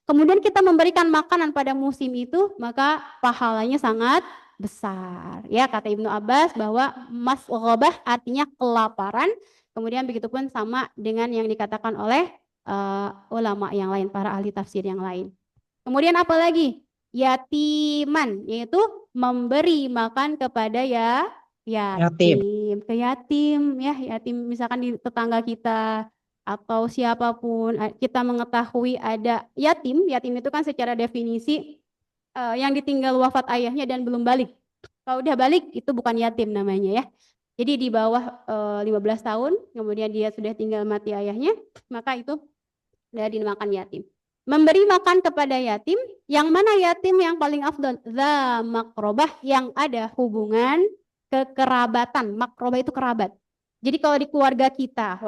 Speaker 1: Kemudian kita memberikan makanan pada musim itu, maka pahalanya sangat besar. Ya, kata Ibnu Abbas bahwa masghabah artinya kelaparan. Kemudian begitupun sama dengan yang dikatakan oleh ulama yang lain, para ahli tafsir yang lain. Kemudian apa lagi? Yatiman, yaitu memberi makan kepada yatim. Ke yatim ya, yatim misalkan di tetangga kita atau siapapun, kita mengetahui ada yatim itu kan secara definisi yang ditinggal wafat ayahnya dan belum balik. Kalau udah balik itu bukan yatim namanya ya. Jadi di bawah 15 tahun, kemudian dia sudah tinggal mati ayahnya, maka itu sudah dinamakan yatim. Memberi makan kepada yatim, yang mana yatim yang paling afdal? Dza makrobah, yang ada hubungan kekerabatan. Makrobah itu kerabat. Jadi kalau di keluarga kita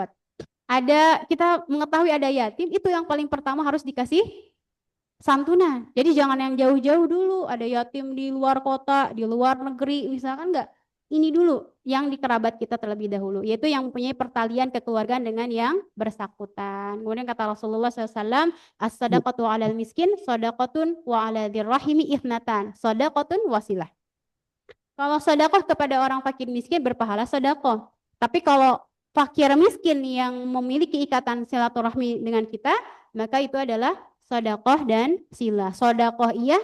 Speaker 1: mengetahui ada yatim, itu yang paling pertama harus dikasih santunan. Jadi jangan yang jauh-jauh dulu, ada yatim di luar kota, di luar negeri, misalkan enggak. Ini dulu yang di kerabat kita terlebih dahulu, yaitu yang mempunyai pertalian kekeluargaan dengan yang bersangkutan. Kemudian kata Rasulullah SAW, as-sadaqatu 'alal miskin, sadaqatun wa 'ala dzirrahimi ithnatan, sadaqatun wasilah. Kalau sedekah kepada orang fakir miskin berpahala sedekah. Tapi kalau fakir miskin yang memiliki ikatan silaturahmi dengan kita, maka itu adalah sedekah dan sila. Sedekah iya,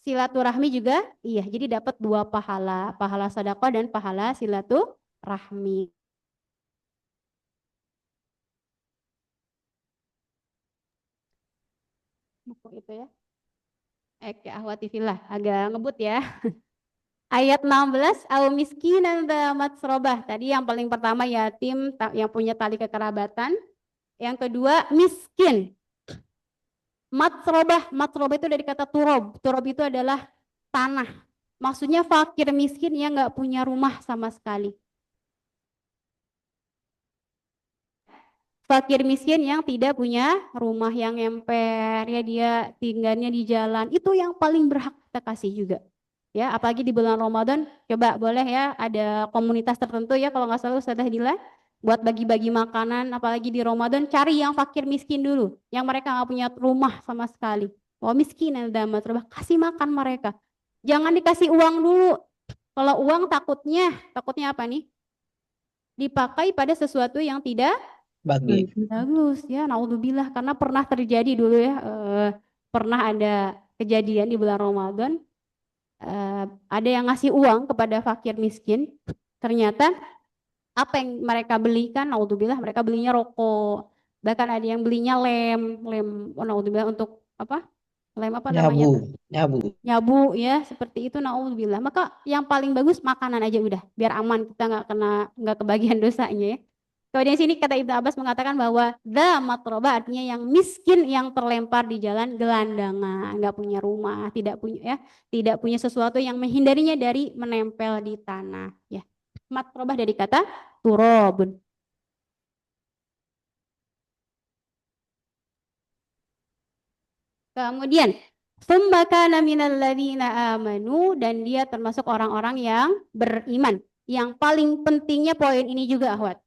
Speaker 1: silaturahmi juga iya. Jadi dapat dua pahala, pahala sedekah dan pahala silaturahmi. Buku itu ya. Ahwati fillah, agak ngebut ya. Ayat 16, au miskinan dza matsrobah. Tadi yang paling pertama yatim yang punya tali kekerabatan. Yang kedua miskin. Matsrobah itu dari kata turob. Turob itu adalah tanah. Maksudnya fakir miskin yang nggak punya rumah sama sekali. Fakir miskin yang tidak punya rumah yang emper, ya dia tinggalnya di jalan. Itu yang paling berhak kita kasih juga. Ya, apalagi di bulan Ramadan, coba boleh ya ada komunitas tertentu ya kalau nggak salah Ustazah Dila buat bagi-bagi makanan, apalagi di Ramadan cari yang fakir miskin dulu, yang mereka nggak punya rumah sama sekali. Oh miskin ada coba kasih makan mereka. Jangan dikasih uang dulu. Kalau uang takutnya apa nih? Dipakai pada sesuatu yang tidak bagus ya, naudzubillah, karena pernah terjadi dulu ya, pernah ada kejadian di bulan Ramadan. Ada yang ngasih uang kepada fakir miskin, ternyata apa yang mereka belikan, naudzubillah, mereka belinya rokok, bahkan ada yang belinya lem, naudzubillah, untuk apa? Lem apa namanya? Nyabu ya, seperti itu, naudzubillah. Maka yang paling bagus makanan aja udah, biar aman, kita nggak kebagian dosanya ya. Kemudian sini kata Ibnu Abbas mengatakan bahwa dza matroba artinya yang miskin, yang terlempar di jalan, gelandangan, nggak punya rumah, tidak punya sesuatu yang menghindarinya dari menempel di tanah. Ya, matroba dari kata turobun. Kemudian tsumma kana minal ladzina amanu, dan dia termasuk orang-orang yang beriman. Yang paling pentingnya poin ini juga, Ahwat.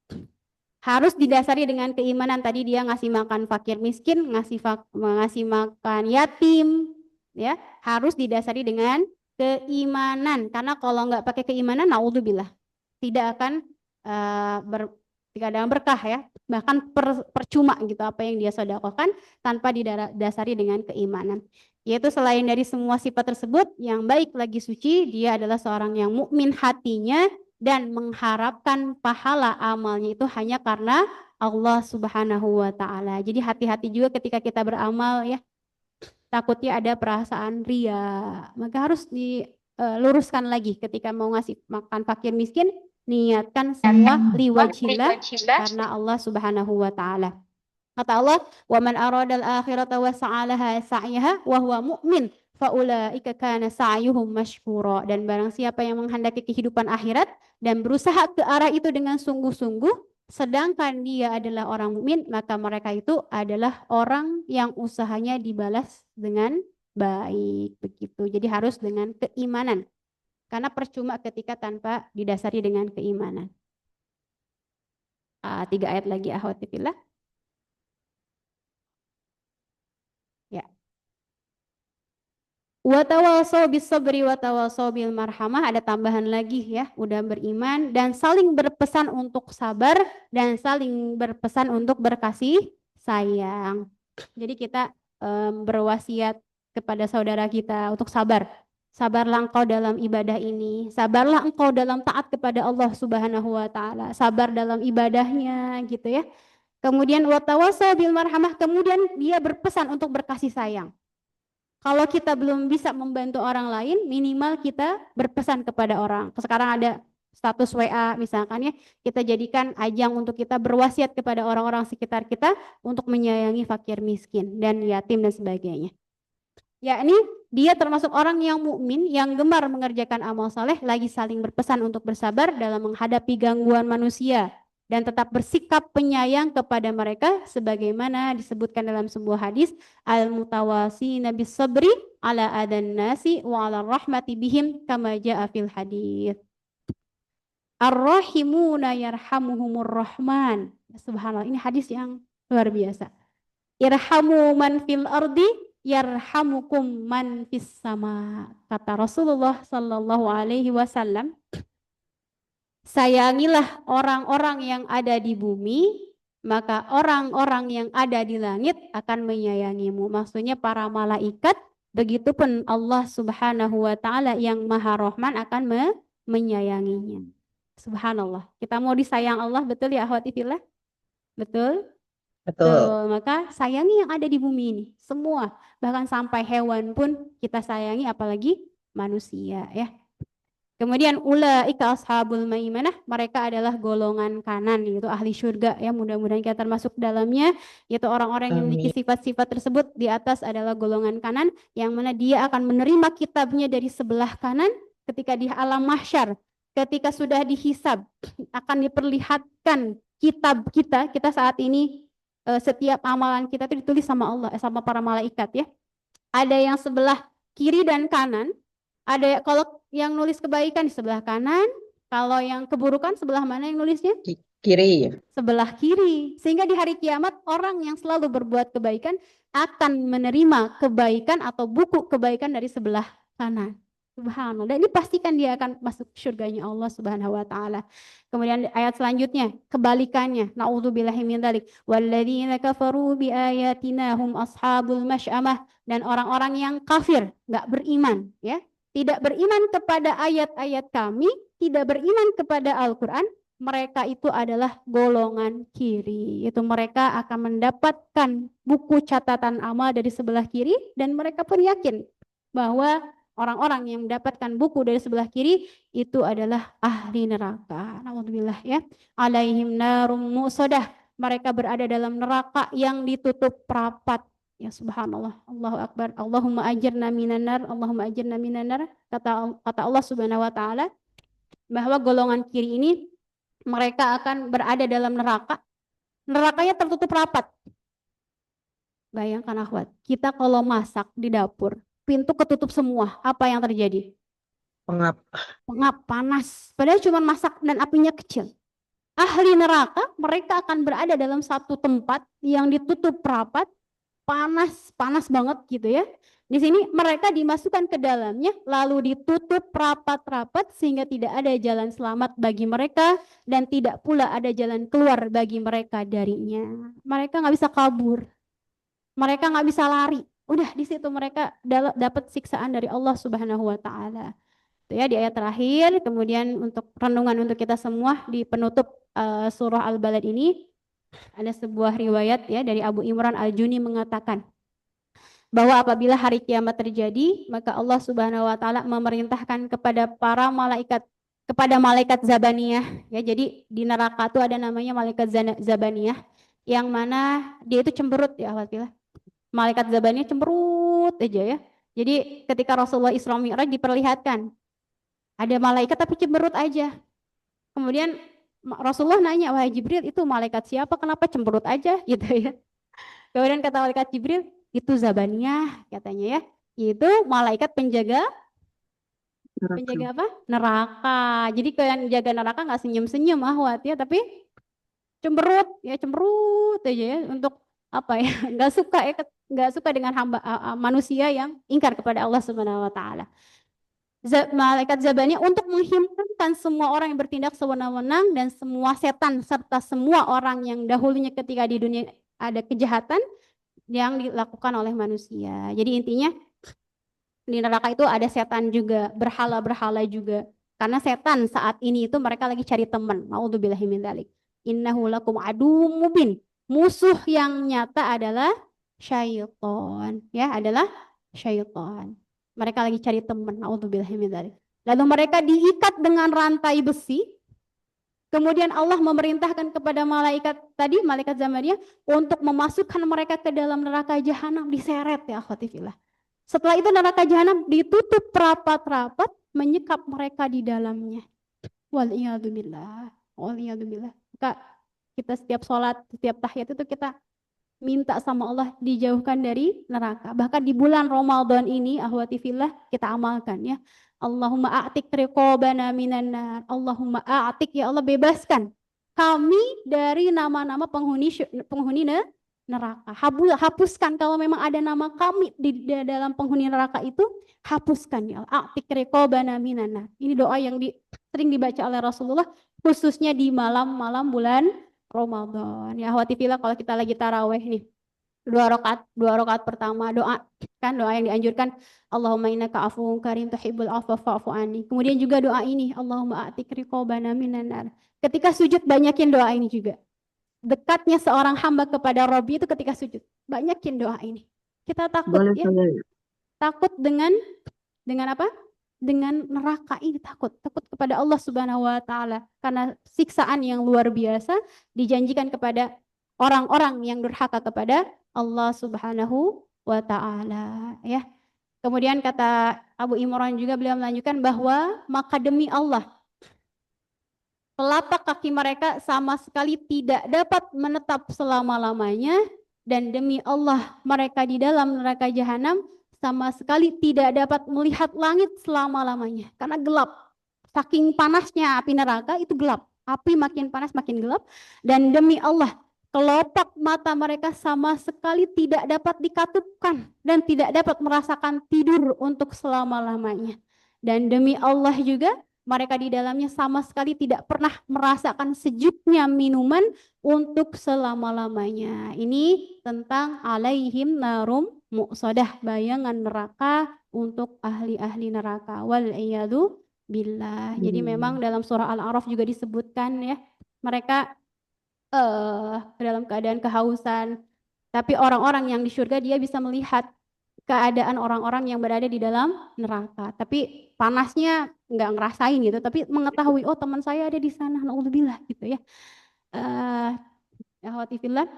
Speaker 1: Harus didasari dengan keimanan. Tadi dia ngasih makan fakir miskin, ngasih makan yatim, ya harus didasari dengan keimanan. Karena kalau nggak pakai keimanan, naudzubillah, tidak akan tidak ada berkah ya. Bahkan percuma gitu apa yang dia sedekahkan tanpa didasari dengan keimanan. Yaitu selain dari semua sifat tersebut, yang baik lagi suci, dia adalah seorang yang mukmin hatinya dan mengharapkan pahala amalnya itu hanya karena Allah Subhanahu wa taala. Jadi hati-hati juga ketika kita beramal ya. Takutnya ada perasaan ria. Maka harus diluruskan lagi ketika mau ngasih makan fakir miskin, niatkan semua liwajhillah karena Allah Subhanahu wa taala. Kata Allah, "Wa man aradal akhirata wa sa'alaha sa'yaha wa huwa mu'min faulaika kana sa'yuhum masykura." Dan barang siapa yang menghendaki kehidupan akhirat dan berusaha ke arah itu dengan sungguh-sungguh, sedangkan dia adalah orang mukmin, maka mereka itu adalah orang yang usahanya dibalas dengan baik, begitu. Jadi harus dengan keimanan. Karena percuma ketika tanpa didasari dengan keimanan. 3 ayat lagi, akhwati fillah. Ya. Watawasau bis sabri watawasau bil marhamah, ada tambahan lagi ya, udah beriman dan saling berpesan untuk sabar dan saling berpesan untuk berkasih sayang. Jadi kita berwasiat kepada saudara kita untuk sabar. Sabarlah engkau dalam ibadah ini, sabarlah engkau dalam taat kepada Allah Subhanahu wa taala, sabar dalam ibadahnya gitu ya. Kemudian watawasau bil marhamah, kemudian dia berpesan untuk berkasih sayang. Kalau kita belum bisa membantu orang lain, minimal kita berpesan kepada orang. Sekarang ada status WA misalkan ya, kita jadikan ajang untuk kita berwasiat kepada orang-orang sekitar kita untuk menyayangi fakir miskin dan yatim dan sebagainya. Yakni dia termasuk orang yang mukmin yang gemar mengerjakan amal saleh, lagi saling berpesan untuk bersabar dalam menghadapi gangguan manusia dan tetap bersikap penyayang kepada mereka sebagaimana disebutkan dalam sebuah hadis, al-mutawasina bis sabri ala adan nasi wa ala rahmati bihim kama jaa fil hadis. Ar-rahimuna yarhamuhumur rahman. Subhanallah, ini hadis yang luar biasa. Irhamu man fil ardi yarhamukum man fis sama. Kata Rasulullah sallallahu alaihi wasallam, sayangilah orang-orang yang ada di bumi, maka orang-orang yang ada di langit akan menyayangimu. Maksudnya para malaikat, begitupun Allah Subhanahu wa taala yang Maha Rahman akan menyayanginya. Subhanallah. Kita mau disayang Allah, betul ya akhwati fillah? Betul? Betul. Maka sayangi yang ada di bumi ini. Semua. Bahkan sampai hewan pun kita sayangi, apalagi manusia ya. Kemudian ulaika ashabul maimanah, mereka adalah golongan kanan, yaitu ahli surga ya. Mudah-mudahan kita termasuk dalamnya, yaitu orang-orang yang memiliki sifat-sifat tersebut. Di atas adalah golongan kanan, yang mana dia akan menerima kitabnya dari sebelah kanan ketika di alam mahsyar. Ketika sudah dihisab, akan diperlihatkan kitab kita saat ini, setiap amalan kita itu ditulis sama Allah, sama para malaikat ya. Ada yang sebelah kiri dan kanan. Ada kalau yang nulis kebaikan di sebelah kanan, kalau yang keburukan sebelah mana yang nulisnya?
Speaker 2: Kiri.
Speaker 1: Sebelah kiri. Sehingga di hari kiamat orang yang selalu berbuat kebaikan akan menerima kebaikan atau buku kebaikan dari sebelah kanan. Subhanallah. Dan ini pastikan dia akan masuk surganya Allah Subhanahu wa taala. Kemudian ayat selanjutnya, kebalikannya. Nauzubillahi min dzalik. Walladzina kafaru biayatina hum ashabul masy'amah, dan orang-orang yang kafir, enggak beriman, ya. Tidak beriman kepada ayat-ayat kami, tidak beriman kepada Al-Qur'an, mereka itu adalah golongan kiri. Itu mereka akan mendapatkan buku catatan amal dari sebelah kiri, dan mereka pun yakin bahwa orang-orang yang mendapatkan buku dari sebelah kiri itu adalah ahli neraka. Alhamdulillah ya. Alaihim narum musadah. Mereka berada dalam neraka yang ditutup rapat. Ya subhanallah. Allahu akbar. Allahumma ajirna minan nar. Allahumma ajirna minan nar. Kata Allah Subhanahu wa taala bahwa golongan kiri ini mereka akan berada dalam neraka. Nerakanya tertutup rapat. Bayangkan akhwat, kita kalau masak di dapur, pintu ketutup semua, apa yang terjadi?
Speaker 2: Pengap.
Speaker 1: Pengap, panas. Padahal cuma masak dan apinya kecil. Ahli neraka, mereka akan berada dalam satu tempat yang ditutup rapat, panas banget gitu ya. Di sini mereka dimasukkan ke dalamnya, lalu ditutup rapat-rapat sehingga tidak ada jalan selamat bagi mereka dan tidak pula ada jalan keluar bagi mereka darinya. Mereka nggak bisa kabur, mereka nggak bisa lari. Udah di situ mereka dapat siksaan dari Allah Subhanahu wa taala. Itu ya di ayat terakhir. Kemudian untuk renungan untuk kita semua di penutup surah Al-Balad ini ada sebuah riwayat ya dari Abu Imran Al-Juni mengatakan bahwa apabila hari kiamat terjadi, maka Allah Subhanahu wa taala memerintahkan kepada para malaikat, kepada malaikat Zabaniyah ya. Jadi di neraka itu ada namanya malaikat Zabaniyah yang mana dia itu cemberut ya alhamdulillah. Malaikat Zabaniyah cemberut aja ya. Jadi ketika Rasulullah Isra Mi'raj diperlihatkan ada malaikat tapi cemberut aja. Kemudian Rasulullah nanya, wahai Jibril, itu malaikat siapa? Kenapa cemberut aja gitu ya. Kemudian kata malaikat Jibril, itu Zabaniyah katanya ya. Itu malaikat penjaga apa? Neraka. Jadi kalau yang jaga neraka nggak senyum-senyum ahwat ya, tapi cemberut aja ya untuk apa ya? Nggak suka dengan manusia yang ingkar kepada Allah Subhanahu wa taala. Malaikat Zabaniyah untuk menghimpunkan semua orang yang bertindak sewenang-wenang dan semua setan serta semua orang yang dahulunya ketika di dunia ada kejahatan yang dilakukan oleh manusia. Jadi intinya di neraka itu ada setan juga, berhala-berhala juga. Karena setan saat ini itu mereka lagi cari teman. Nauzubillahi min dzalik. Innahu lakum aduwwum mubin. Musuh yang nyata adalah syaitan, ya, adalah syaitan. Mereka lagi cari teman. Nauzubillahi min dzalik. Lalu mereka diikat dengan rantai besi. Kemudian Allah memerintahkan kepada malaikat tadi, malaikat Zabaniyah, untuk memasukkan mereka ke dalam neraka jahanam, diseret ya akhwati fillah. Setelah itu neraka jahanam ditutup rapat-rapat, menyekap mereka di dalamnya. Waliyadzubillah. Waliyadzubillah. Maka Kita setiap sholat, setiap tahiyat itu kita minta sama Allah dijauhkan dari neraka. Bahkan di bulan Ramadan ini, ahwati fillah, kita amalkan ya. Allahumma a'tik riqabana minan nar. Allahumma a'tik, ya Allah bebaskan kami dari nama-nama penghuni neraka. Hapuskan kalau memang ada nama kami di dalam penghuni neraka itu, hapuskan ya Allah. A'tik riqabana minan nar. Ini doa yang sering dibaca oleh Rasulullah khususnya di malam-malam bulan Ramadan. Ya ahwati fillah, kalau kita lagi taraweh nih, dua rakaat pertama doa, kan doa yang dianjurkan, Allahumma innaka afuwun karim tuhibbul afwa fa'fu anni. Kemudian juga doa ini, Allahumma a'tik riqabana minan nar. Ketika sujud banyakin doa ini juga. Dekatnya seorang hamba kepada Rabbi itu ketika sujud. Banyakin doa ini. Kita takut
Speaker 5: Boleh
Speaker 1: ya.
Speaker 5: saya.
Speaker 1: Takut dengan apa? Dengan neraka ini, takut kepada Allah Subhanahu wa taala karena siksaan yang luar biasa dijanjikan kepada orang-orang yang durhaka kepada Allah Subhanahu wa taala ya. Kemudian kata Abu Imran juga, beliau melanjutkan bahwa maka demi Allah telapak kaki mereka sama sekali tidak dapat menetap selama-lamanya, dan demi Allah mereka di dalam neraka jahanam sama sekali tidak dapat melihat langit selama-lamanya karena gelap. Saking panasnya api neraka itu gelap. Api makin panas makin gelap. Dan demi Allah kelopak mata mereka sama sekali tidak dapat dikatupkan dan tidak dapat merasakan tidur untuk selama-lamanya. Dan demi Allah juga mereka di dalamnya sama sekali tidak pernah merasakan sejuknya minuman untuk selama-lamanya. Ini tentang alaihim narum muqsadah, bayangan neraka untuk ahli-ahli neraka. Wal iyadu billah. Jadi memang dalam surah Al-A'raf juga disebutkan ya, mereka dalam keadaan kehausan. Tapi orang-orang yang di surga dia bisa melihat keadaan orang-orang yang berada di dalam neraka. Tapi panasnya nggak ngerasain gitu, tapi mengetahui oh teman saya ada di sana, naudzubillah gitu ya. Alhamdulillah,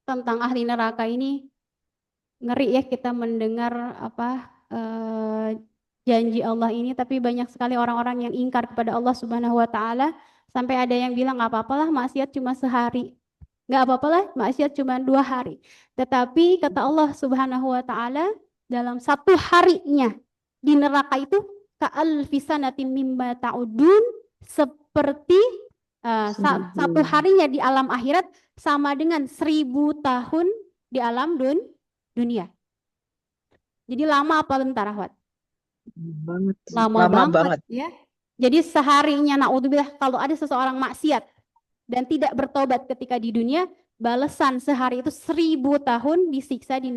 Speaker 1: tentang ahli neraka ini ngeri ya kita mendengar apa janji Allah ini, tapi banyak sekali orang-orang yang ingkar kepada Allah Subhanahu wa taala, sampai ada yang bilang nggak apa-apalah maksiat cuma sehari. Nggak apa-apalah maksiat cuma 2 hari. Tetapi kata Allah Subhanahu wa taala, dalam 1 harinya di neraka itu ka'alfi sanatin mimma ta'udun, seperti 1 harinya di alam akhirat sama dengan 1000 tahun di alam dunia. Jadi lama apa bentar, Ahwat?
Speaker 5: Banget.
Speaker 1: Lama
Speaker 2: Lama
Speaker 1: banget
Speaker 2: banget.
Speaker 1: ya. Jadi seharinya naudzubillah kalau ada seseorang maksiat dan tidak bertobat ketika di dunia, balasan sehari itu 1000 tahun disiksa di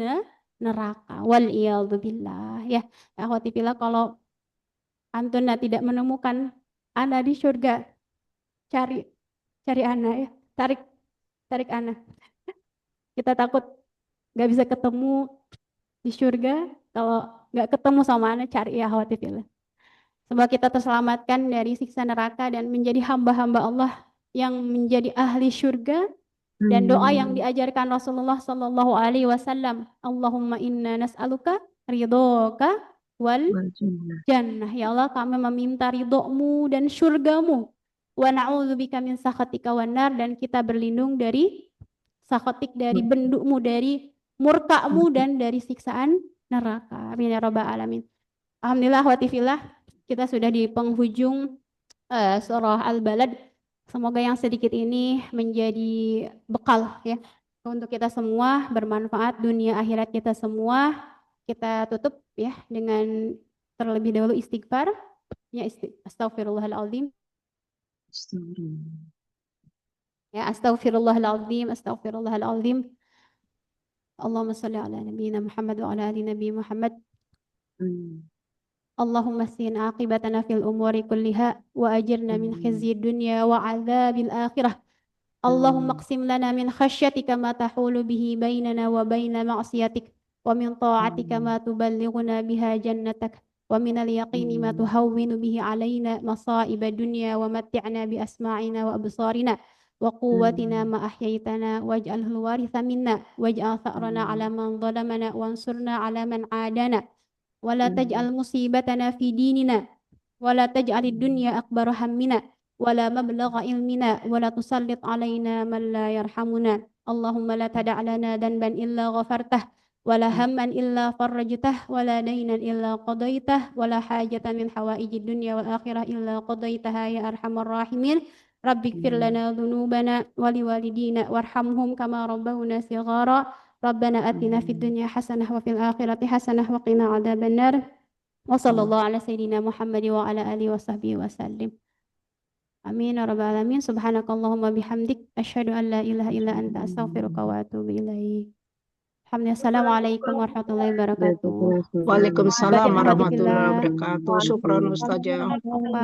Speaker 1: neraka. Wal iyadzubillah ya. Akhwati fillah, kalau Antuna tidak menemukan Ana di surga, cari Ana ya. Tarik Ana. Kita takut nggak bisa ketemu di surga. Kalau nggak ketemu sama Ana, cari ya akhwati fillah. Semoga kita terselamatkan dari siksa neraka dan menjadi hamba-hamba Allah yang menjadi ahli surga. Dan doa yang diajarkan Rasulullah Sallallahu Alaihi Wasallam, Allahumma inna nas'aluka ridhoka wal jannah. Ya Allah, kami meminta ridhomu dan surgamu. Wa na'udzubika min sakhatika wan nar, dan kita berlindung dari sakhatik, dari bendukmu, dari murkamu, dan dari siksaan neraka. Amin ya rabbal alamin. Alhamdulillah wa tifillah, kita sudah di penghujung surah Al-Balad. Semoga yang sedikit ini menjadi bekal ya untuk kita semua, bermanfaat dunia akhirat kita semua. Kita tutup ya dengan terlebih dahulu istighfar. Ya, astaghfirullahaladzim. Ya, astaghfirullahaladzim, astaghfirullahaladzim. Allahumma salli ala nabiyina Muhammad wa ala ali nabi Muhammad. Allahumma sin aqibatana fil umuri kulliha wa ajirna min khizyi dunya wa azabil akhirah. Allahumma qsim lana min khasyatika ma tahulu bihi bainana wa baina ma'siyatik, wa min ta'atika ma tuballighuna biha jannatak, wa min al-yaqini ma tuhawwinu bihi alaina masaiba dunya wa matti'na bi asma'ina wa absarina wa quwwatina ma ahyaytana waj'alhu waritha minna waj'al tha'rana ala man zalamana wansurna ala man adana. Wala taj'al musibatana fi dinina wala taj'alid dunya akbar hammina ولا مبلغ علمنا ولا تسلط علينا من لا يرحمنا اللهم لا تدع لنا ذنبا إلا غفرته ولا هما إلا فرجته ولا دينا إلا قضيته ولا حاجة من حوائج الدنيا والآخرة إلا قضيتها يا أرحم الراحمين رب اغفر لنا ذنوبنا ولوالدينا وارحمهم كما ربونا صغارا ربنا آتنا في الدنيا حسنة وفي الآخرة حسنة وقنا عذاب النار وصلى الله على سيدنا محمد وعلى آله وصحبه وسلم آمين يا رب العالمين سبحانك اللهم بحمدك أشهد أن لا إله إلا أنت أستغفرك وأتوب إليك الحمد لله السلام عليكم ورحمة الله وبركاته
Speaker 2: Waalaikumsalam
Speaker 1: Baca
Speaker 2: warahmatullahi
Speaker 1: Alhamdulillah.
Speaker 2: wabarakatuh. Syukran Ustazah.